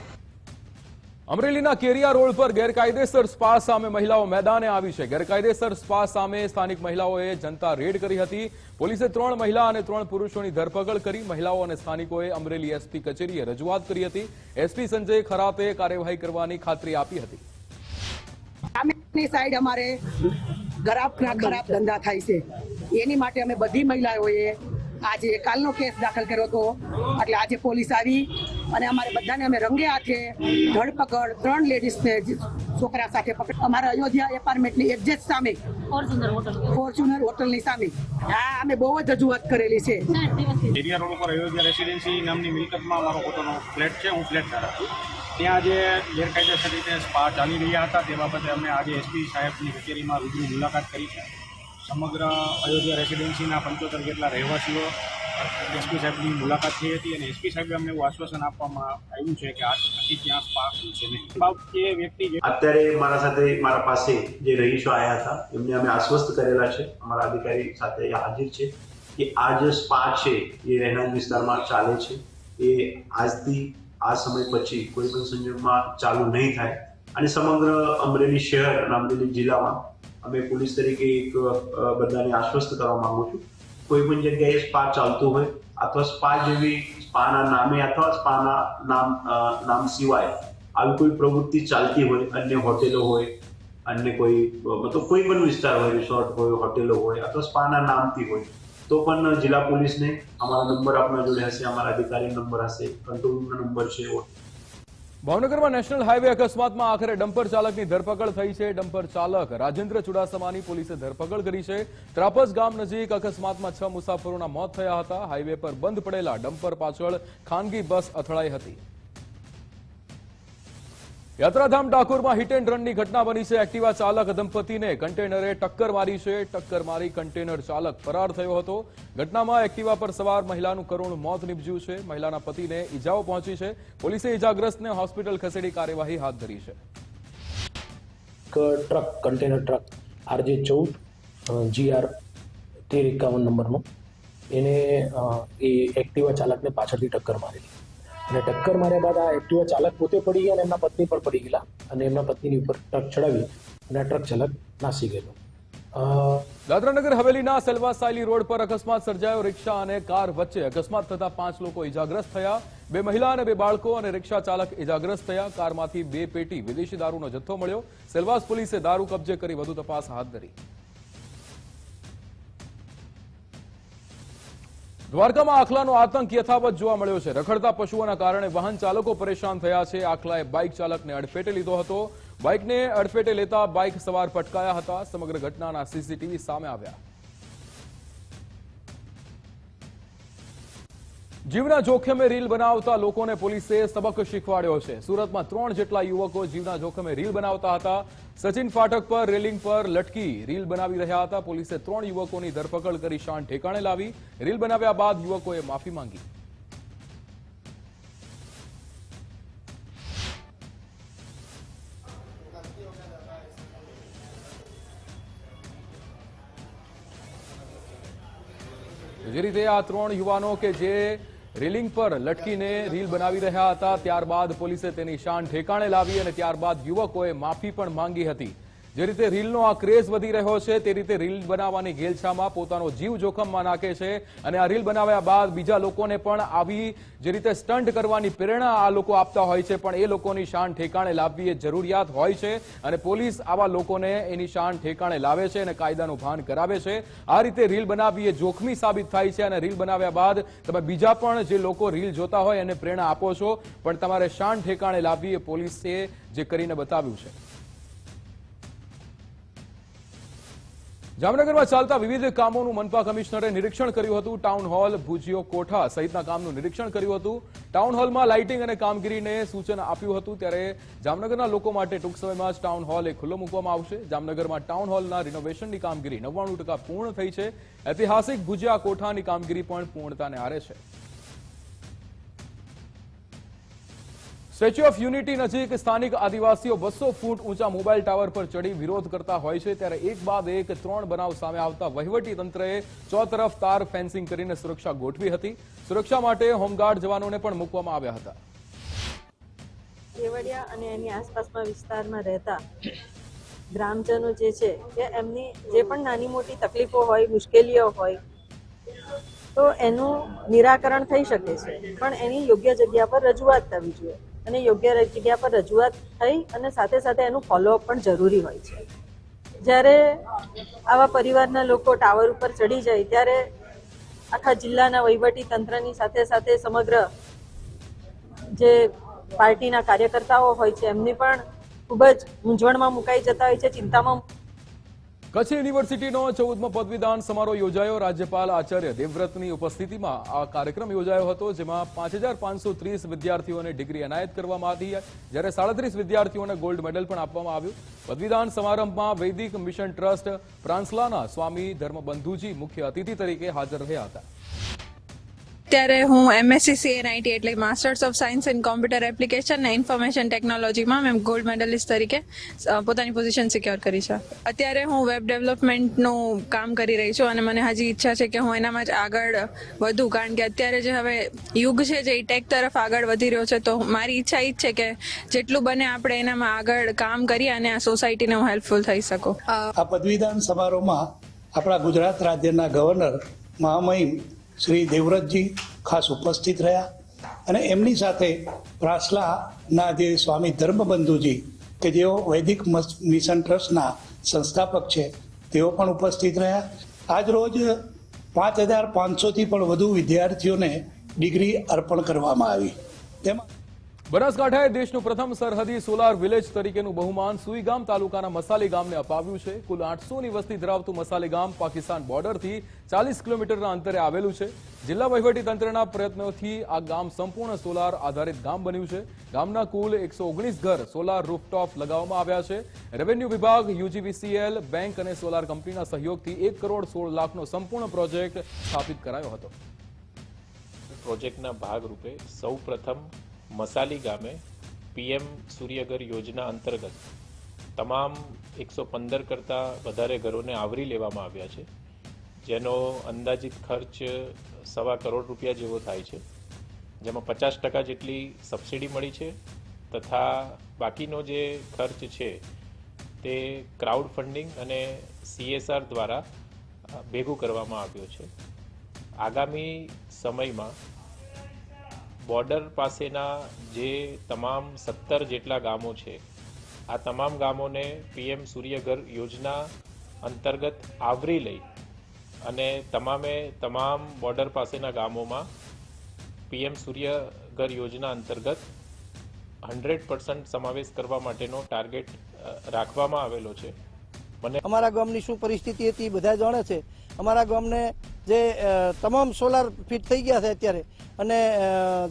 અમરેલીના કેરિયા રોડ પર ગેરકાયદેસર સ્પા સામે મહિલાઓ મેદાને આવી છે. ગેરકાયદેસર સ્પા સામે સ્થાનિક મહિલાઓએ જનતા રેડ કરી હતી. પોલીસે 3 મહિલા અને 3 પુરુષોની ધરપકડ કરી. મહિલાઓ અને સ્થાનિકોએ અમરેલી એસપી કચેરીએ રજૂઆત કરી હતી. એસપી સંજય ખરાતે કાર્યવાહી કરવાની ખાતરી આપી હતી. સામેની સાઈડ અમારે ખરાબ ધંધા થાય છે, એની માટે અમે બધી મહિલાઓએ આજે કાલનો કેસ દાખલ કર્યો હતો. એટલે આજે પોલીસ આવી અને અમારે બધાને અમે રંગે હાથે ધરપકડ 3 લેડીઝને છોકરા સાથે પકડ અમારા અયોધ્યા એપાર્ટમેન્ટની એક્ઝેક્ટ સામે ફોર્ચ્યુનર હોટલની સામે અમે બહુ જ રજૂઆત કરેલી છે. કેરિયા રોડ ઉપર અયોધ્યા રેસિડેન્સી નામની મિલકતમાં મારો પોતાનો ફ્લેટ છે, હું ફ્લેટ ધારક છું. ત્યાં જે ગેરકાયદેસર રીતે સ્પા ચાલી રહ્યા હતા તે બાબતે અમે આજે એસપી સાહેબની કચેરીમાં રૂબરૂ મુલાકાત કરી છે. સમગ્ર અયોધ્યા રેસિડેન્સીના 75 જેટલા રહેવાસીઓ એસપી સાહેબની મુલાકાત થઈ હતી અને એસપી સાહેબે અમને એવું આશ્વાસન આપવામાં આવ્યું છે કે આજથી ત્યાં સ્પા છે નહીં. એ વ્યક્તિ અત્યારે મારા સાથે મારા પાસે જે રહીશો આવ્યા હતા એમને અમે આશ્વસ્ત કરેલા છે, અમારા અધિકારી સાથે હાજર છે કે આ જે સ્પા છે એ રહેણાંક વિસ્તારમાં ચાલે છે, એ આજથી આ સમય પછી કોઈ પણ સંજોગોમાં ચાલુ નહીં થાય. અને સમગ્ર અમરેલી શહેર અને અમરેલી જિલ્લામાં અમે પોલીસ તરીકે એક બધાને આશ્વસ્ત કરવા માંગુ છું, કોઈ પણ જગ્યાએ સ્પા ચાલતું હોય અથવા સ્પા જેવી સ્પાના નામે અથવા સ્પાના નામ સિવાય આવી કોઈ પ્રવૃત્તિ ચાલતી હોય, અન્ય હોટેલો હોય, અન્ય કોઈ મતલબ કોઈ પણ વિસ્તાર હોય, રિસોર્ટ હોય, હોટેલો હોય અથવા સ્પાના નામથી હોય, તો પણ જિલ્લા પોલીસને અમારા નંબર આપણા જોડે હશે, અમારા અધિકારી નંબર હશે, કંટ્રોલ રૂમનો નંબર છે. ભાવનગરમાં નેશનલ હાઈવે અકસ્માતમાં આખરે ડમ્પર ચાલકની ધરપકડ થઈ છે. ડમ્પર ચાલક રાજેન્દ્ર ચુડાસમાની પોલીસે ધરપકડ કરી છે. ત્રાપસ ગામ નજીક અકસ્માતમાં 6 મુસાફરોના મોત થયા હતા. હાઈવે પર બંધ પડેલા ડમ્પર પાછળ ખાનગી બસ અથડાઈ હતી. યાત્રાધામ ડાકોરમાં હિટ એન્ડ રનની ઘટના બની છે. એક્ટિવા ચાલક દંપતીને કન્ટેનરે ટક્કર મારી છે. ટક્કર મારી કન્ટેનર ચાલક ફરાર થયો હતો. ઘટનામાં એક્ટિવા પર સવાર મહિલાનું કરુણ મોત નીપજ્યું છે. મહિલાના પતિને ઈજાઓ પહોંચી છે. પોલીસે ઈજાગ્રસ્તને હોસ્પિટલ ખસેડી કાર્યવાહી હાથ ધરી છે. Truck container truck RJ14 GR 1351 નંબરનો એને એ એક્ટિવા ચાલકને પાછળથી ટક્કર મારેલી અને ટક્કર માર્યા બાદ આ એક્ટિવા ચાલક પોતે પડી ગયા અને એમના પત્ની પણ પડી ગયેલા અને એમના પત્નીની ઉપર ટ્રક ચડાવી અને આ ટ્રક ચાલક નાસી ગયેલો. દાદરાનગર હવેલીના સેલવાસ સાયલી રોડ પર અકસ્માત સર્જાયો. રિક્ષા અને કાર વચ્ચે અકસ્માત થતા 5 લોકો ઇજાગ્રસ્ત થયા. 2 મહિલા અને 2 બાળકો અને રિક્ષા ચાલક ઇજાગ્રસ્ત થયા. કારમાંથી 2 પેટી વિદેશી દારૂનો જથ્થો મળ્યો. સેલવાસ પોલીસે દારૂ કબજે કરી વધુ તપાસ હાથ ધરી. દ્વારકામાં આખલાનો આતંક યથાવત જોવા મળ્યો છે. રખડતા પશુઓના કારણે વાહન ચાલકો પરેશાન થયા છે. આખલાએ બાઇક ચાલકને અડફેટે લીધો હતો. બાઇકને અડફેટે લેતા બાઇક સવાર પટકાયા હતા. સમગ્ર ઘટનાના સીસીટીવી સામે આવ્યા. જીવના જોખમે રીલ બનાવતા લોકોને પોલીસે સબક શીખવાડ્યો છે. સુરતમાં 3 જેટલા યુવકો જીવના જોખમે રીલ બનાવતા હતા. સચિન ફાટક પર રેલિંગ પર લટકી રીલ બનાવી રહ્યા હતા. પોલીસે 3 યુવકોની ધરપકડ કરી શાન ઠેકાણે લાવી. રીલ બનાવ્યા બાદ યુવકોએ માફી માંગી. જે રીતે આ 3 યુવાનો કે જે રેલિંગ પર લટકીને રીલ બનાવી રહ્યા હતા, ત્યારબાદ પોલીસે તેની શાન ઠેકાણે લાવી અને ત્યારબાદ યુવકોએ માફી પણ માંગી હતી. જે રીતે રીલનો આ ક્રેઝ વધી રહ્યો છે તે રીતે રીલ બનાવવાની ગેલછામાં પોતાનો જીવ જોખમમાં નાખે છે અને આ રીલ બનાવ્યા બાદ બીજા લોકોને પણ આવી જે રીતે સ્ટન્ટ કરવાની પ્રેરણા આ લોકો આપતા હોય છે, પણ એ લોકોની શાન ઠેકાણે લાવવી એ જરૂરિયાત હોય છે અને પોલીસ આવા લોકોને એની શાન ઠેકાણે લાવે છે અને કાયદાનું ભાન કરાવે છે. આ રીતે રીલ બનાવવી એ જોખમી સાબિત થાય છે અને રીલ બનાવ્યા બાદ તમે બીજા પણ જે લોકો રીલ જોતા હોય એને પ્રેરણા આપો છો, પણ તમારે શાન ઠેકાણે લાવવી એ પોલીસે જે કરીને બતાવ્યું છે. જામનગરમાં ચાલતા વિવિધ કામોનું મનપા કમિશનરે નિરીક્ષણ કર્યું હતું. ટાઉન હોલ, ભુજીયો કોઠા સહિતના કામનું નિરીક્ષણ કર્યું હતું. ટાઉન હોલમાં લાઇટિંગ અને કામગીરીને સૂચન આપ્યું હતું. ત્યારે જામનગરના લોકો માટે ટૂંક સમયમાં જ ટાઉન હોલ ખુલ્લો મૂકવામાં આવશે. જામનગરમાં ટાઉન હોલના રિનોવેશનની કામગીરી 99% પૂર્ણ થઈ છે. ઐતિહાસિક ભુજીયા કોઠાની કામગીરી પણ પૂર્ણતાને આરે છે. સ્ટેચ્યુ ઓફ યુનિટી નજીક સ્થાનિક આદિવાસીઓ 200 ફૂટ ઊંચા મોબાઈલ ટાવર પર ચડી વિરોધ કરતા હોય છે. ત્યારે એક બાદ એક 3 બનાવ સામે આવતા વહીવટી તંત્રએ ચોતરફ તાર ફેન્સિંગ કરીને સુરક્ષા ગોઠવી હતી. સુરક્ષા માટે હોમગાર્ડ જવાનોને પણ મૂકવામાં આવ્યા હતા. કેવડિયા અને એની આસપાસના વિસ્તારમાં રહેતા ગ્રામજનો જે છે એ એમની જે પણ નાની મોટી તકલીફો હોય, મુશ્કેલીઓ હોય, તો એનું નિરાકરણ થઈ શકે છે, પણ એની યોગ્ય જગ્યા પર રજૂઆત થવી જોઈએ અને યોગ્ય જગ્યા પર રજૂઆત થઈ અને સાથે સાથે એનું ફોલોઅપ પણ જરૂરી હોય છે. જ્યારે આવા પરિવારના લોકો ટાવર ઉપર ચડી જાય ત્યારે આખા જિલ્લાના વહીવટી તંત્રની સાથે સાથે સમગ્ર જે પાર્ટીના કાર્યકર્તાઓ હોય છે એમની પણ ખૂબ જ મૂંઝવણમાં મુકાઈ જતા હોય છે, ચિંતામાં. કચ્છ યુનિવર્સિટીનો 14મો પદવીદાન સમારોહ યોજાયો. રાજ્યપાલ આચાર્ય દેવવ્રતની ઉપસ્થિતિમાં આ કાર્યક્રમ યોજાયો હતો, જેમાં 5530 વિદ્યાર્થીઓને ડિગ્રી એનાયત કરવામાં આવી, જ્યારે 37 વિદ્યાર્થીઓને ગોલ્ડ મેડલ પણ આપવામાં આવ્યું. પદવીદાન સમારંભમાં વૈદિક મિશન ટ્રસ્ટ પ્રાંસલાના સ્વામી ધર્મબંધુજી મુખ્ય અતિથિ તરીકે હાજર રહ્યા હતા. અત્યારે હું MSc CA90 એટલે masters of science in computer application અને ઇન્ફોર્મેશન ટેકનોલોજીમાં મેં ગોલ્ડ મેડલિસ્ટ તરીકે પોતાની પોઝિશન સિક્યોર કરી છે. અત્યારે હું વેબ ડેવલપમેન્ટનું કામ કરી રહી છું અને મને હજી ઈચ્છા છે કે હું એનામાં જ આગળ વધું, કારણ કે અત્યારે જે હવે યુગ છે જે ટેક તરફ આગળ વધી રહ્યો છે, તો મારી ઈચ્છા એ જ છે કે જેટલું બને આપણે એનામાં આગળ કામ કરીએ અને આ સોસાયટીને હું હેલ્પફુલ થઈ શકું. આ પદવીદાન સમારોહમાં આપણા ગુજરાત રાજ્યના ગવર્નર મહામહિમ શ્રી દેવવ્રતજી ખાસ ઉપસ્થિત રહ્યા અને એમની સાથે પ્રાસલાના જે સ્વામી ધર્મબંધુજી કે જેઓ વૈદિક મિશન ટ્રસ્ટના સંસ્થાપક છે તેઓ પણ ઉપસ્થિત રહ્યા. આજ રોજ 5500થી પણ વધુ વિદ્યાર્થીઓને ડિગ્રી અર્પણ કરવામાં આવી. તેમાં બનાસકાંઠાએ દેશનું પ્રથમ સરહદી સોલાર વિલેજ તરીકેનું બહુમાન સુઈગામ તાલુકાના મસાલી ગામને અપાવ્યું છે. કુલ 800ની વસ્તી ધરાવતું મસાલી ગામ પાકિસ્તાન બોર્ડરથી 40 કિલોમીટરના અંતરે આવેલું છે. જિલ્લા વહીવટીતંત્રના પ્રયત્નોથી આ ગામ સંપૂર્ણ સોલાર આધારિત ગામ બન્યું છે. ગામના કુલ 119 ઘર સોલાર રૂફટોપ લગાવવામાં આવ્યા છે. રેવન્યુ વિભાગ, UGVCL, બેંક અને સોલાર કંપનીના સહયોગથી 1 કરોડ 16 લાખનો સંપૂર્ણ પ્રોજેક્ટ સ્થાપિત કરાયો હતો. પ્રોજેક્ટના ભાગરૂપે સૌ પ્રથમ મસાલી ગામે PM સૂર્યઘર યોજના અંતર્ગત તમામ 115 કરતાં વધારે ઘરોને આવરી લેવામાં આવ્યા છે, જેનો અંદાજિત ખર્ચ ₹1.25 કરોડ જેવો થાય છે, જેમાં 50% જેટલી સબસિડી મળી છે તથા બાકીનો જે ખર્ચ છે તે ક્રાઉડ ફંડિંગ અને CSR દ્વારા ભેગું કરવામાં આવ્યો છે. આગામી સમયમાં બોર્ડર પાસેના જે તમામ 17 જેટલા ગામો છે, આ તમામ ગામોને PM સૂર્યઘર યોજના અંતર્ગત આવરી લઈ અને તમામ બોર્ડર પાસેના ગામોમાં PM સૂર્યઘર યોજના અંતર્ગત 100% સમાવેશ કરવા માટેનો ટાર્ગેટ રાખવામાં આવેલો છે. અમારા ગામની શું પરિસ્થિતિ હતી બધા જાણે છે. અમારા ગામને જે તમામ સોલાર ફિટ થઈ ગયા છે અત્યારે, અને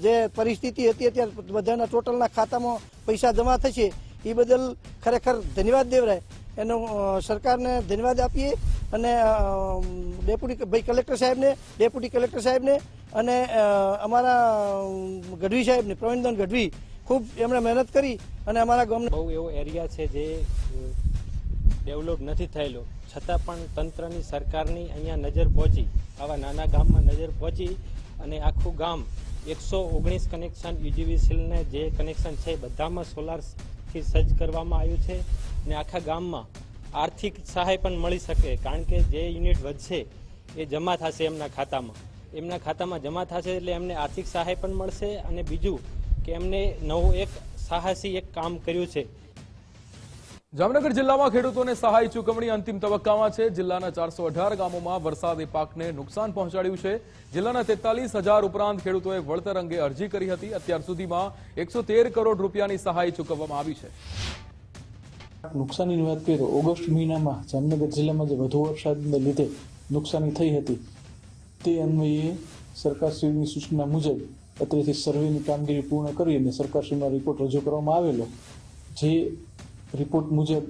જે પરિસ્થિતિ હતી અત્યારે બધાના ટોટલના ખાતામાં પૈસા જમા થશે, એ બદલ ખરેખર ધન્યવાદ દેવરાય. એનો સરકારને ધન્યવાદ આપીએ અને ડેપ્યુટી કલેક્ટર સાહેબને અને અમારા ગઢવી સાહેબને, પ્રવીણદાન ગઢવી, ખૂબ એમણે મહેનત કરી અને અમારા ગામને બહુ એવો એરિયા છે જે ડેવલપ નથી થયેલો, છતાં પણ તંત્રની સરકારની અહીંયા નજર પહોંચી, આવા નાના ગામમાં નજર પહોંચી અને આખું ગામ 119 કનેક્શન UGVCLને જે કનેક્શન છે બધામાં સોલારથી સજ્જ કરવામાં આવ્યું છે અને આખા ગામમાં આર્થિક સહાય પણ મળી શકે, કારણ કે જે યુનિટ વધશે એ જમા થશે એમના ખાતામાં જમા થશે એટલે એમને આર્થિક સહાય પણ મળશે. અને બીજું કે એમને નવું એક સાહસી એક કામ કર્યું છે. જામનગર જિલ્લામાં ખેડૂતોને સહાય ચૂકવણી અંતિમ તબક્કામાં છે. જિલ્લાના 418 ગામોમાં વરસાદી પાકને નુકસાન પહોંચાડ્યું છે. જિલ્લાના 43,000 ઉપરાંત ખેડૂતોએ વળતર અંગે અરજી કરી હતી. અત્યાર સુધીમાં 113 કરોડ રૂપિયાની સહાય ચૂકવવામાં આવી છે. નુકસાનીની વાત કરીએ તો ઓગસ્ટ મહિનામાં જામનગર જિલ્લામાં જે વધુ વરસાદને લીધે નુકસાની થઈ હતી, તે અન્વયે સરકારશ્રીની સૂચના મુજબ અત્યારેથી સર્વેની કામગીરી પૂર્ણ કરી અને સરકારશ્રીમાં રિપોર્ટ રજૂ કરવામાં આવેલો. જે રિપોર્ટ મુજબ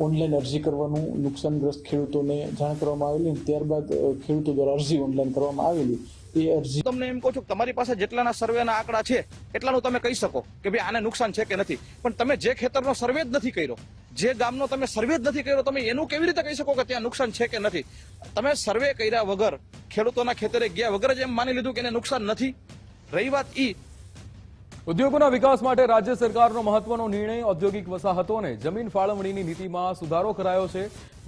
ઓનલાઈન અરજી કરવાનું નુકસાનગ્રસ્ત ખેડૂતોને જાણ કરવામાં આવેલી, ત્યારબાદ ખેડૂતો દ્વારા અરજી ઓનલાઈન કરવામાં આવેલી. એ અરજી તમને એમ કહું છું કે તમારી પાસે જેટલાના સર્વેના આંકડા છે એટલાનું તમે કહી શકો કે ભાઈ આને નુકસાન છે કે નથી, પણ તમે જે ખેતરનો સર્વે જ નથી કર્યો, જે ગામનો તમે સર્વે જ નથી કર્યો, તમે એનું કેવી રીતે કહી શકો કે ત્યાં નુકસાન છે કે નથી? તમે સર્વે કર્યા વગર, ખેડૂતોના ખેતરે ગયા વગર જ એમ માની લીધું કે એને નુકસાન નથી. રહી વાત ઈ ઉદ્યોગોના વિકાસ માટે રાજ્ય સરકારનો મહત્વનો નિર્ણય ઔદ્યોગિક વસાહતોને જમીન ફાળવણીની નીતિમાં સુધારો કરાયો છે.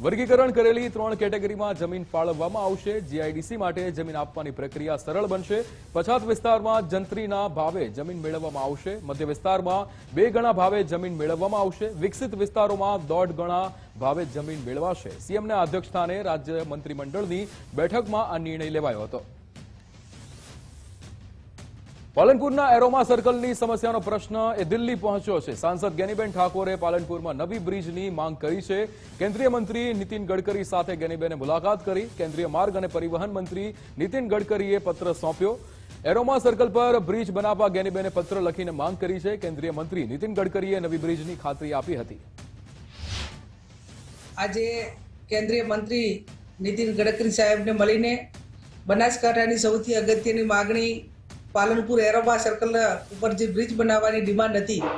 વર્ગીકરણ કરેલી 3 કેટેગરીમાં જમીન ફાળવવામાં આવશે. જીઆઈડીસી માટે જમીન આપવાની પ્રક્રિયા સરળ બનશે. પછાત વિસ્તારમાં જંત્રીના ભાવે જમીન મેળવવામાં આવશે. મધ્ય વિસ્તારમાં 2 ગણા ભાવે જમીન મેળવવામાં આવશે. વિકસિત વિસ્તારોમાં 1.5 ગણા ભાવે જમીન મેળવાશે. સીએમના અધ્યક્ષસ્થાને રાજ્ય મંત્રીમંડળની બેઠકમાં આ નિર્ણય લેવાયો હતો. પાલનપુરના એરોમા સર્કલની સમસ્યાનો પ્રશ્ન એ દિલ્હી પહોંચ્યો છે. સાંસદ ગેનીબેન ઠાકોરે પાલનપુરમાં નવી બ્રિજની માંગ કરી છે. કેન્દ્રીય મંત્રી નીતિન ગડકરી સાથે ગેનીબેને મુલાકાત કરી. કેન્દ્રીય માર્ગ અને પરિવહન મંત્રી નીતિન ગડકરીએ પત્ર સોંપ્યો. એરોમા સર્કલ પર બ્રિજ બનાવવા ગેનીબેને પત્ર લખીને માંગ કરી છે. કેન્દ્રીય મંત્રી નીતિન ગડકરીએ નવી બ્રિજની ખાતરી આપી હતી. આજે કેન્દ્રીય મંત્રી નીતિન ગડકરી સાહેબને મળીને બનાસકાંઠાની સૌથી અગત્યની માગણી પાલનપુર એરોમા સર્કલ ઉપર જે બ્રિજ બનાવવાની ડિમાન્ડ હતી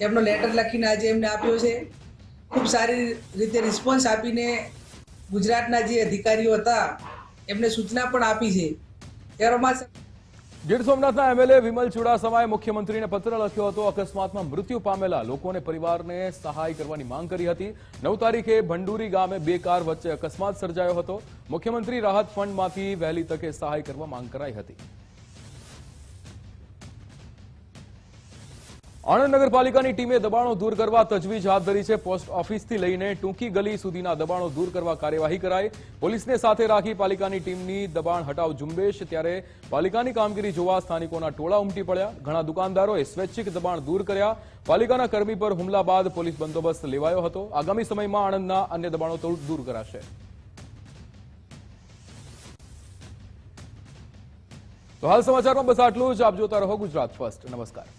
એમનો લેટર લખીને આજે એમને આપ્યો છે. ખૂબ સારી રીતે રિસ્પોન્સ આપીને ગુજરાતના જે અધિકારીઓ હતા એમને સૂચના પણ આપી છે. એરોમા ગીર સોમનાથના એમએલએ વિમલ ચુડાસમાએ મુખ્યમંત્રીને પત્ર લખ્યો હતો. અકસ્માતમાં મૃત્યુ પામેલા લોકોને પરિવારને સહાય કરવાની માંગ કરી હતી. 9 તારીખે ભંડુરી ગામે 2 કાર વચ્ચે અકસ્માત સર્જાયો હતો. મુખ્યમંત્રી રાહત ફંડમાંથી વહેલી તકે સહાય કરવા માંગ કરાઈ હતી. આણંદ નગરપાલિકાની ટીમે દબાણો દૂર કરવા તજવીજ હાથ ધરી છે. પોસ્ટ ઓફિસથી લઈને ટૂંકી ગલી સુધીના દબાણો દૂર કરવા કાર્યવાહી કરાઈ. પોલીસને સાથે રાખી પાલિકાની ટીમની દબાણ હટાવ ઝુંબેશ. ત્યારે પાલિકાની કામગીરી જોવા સ્થાનિકોના ટોળા ઉમટી પડ્યા. ઘણા દુકાનદારોએ સ્વૈચ્છિક દબાણ દૂર કર્યા. પાલિકાના કર્મી પર હુમલા બાદ પોલીસ બંદોબસ્ત લેવાયો હતો. આગામી સમયમાં આણંદના અન્ય દબાણો દૂર કરાશે. તો હાલ સમાચારમાં બસ આટલું જ. આપ જોતા રહો ગુજરાત ફર્સ્ટ. નમસ્કાર.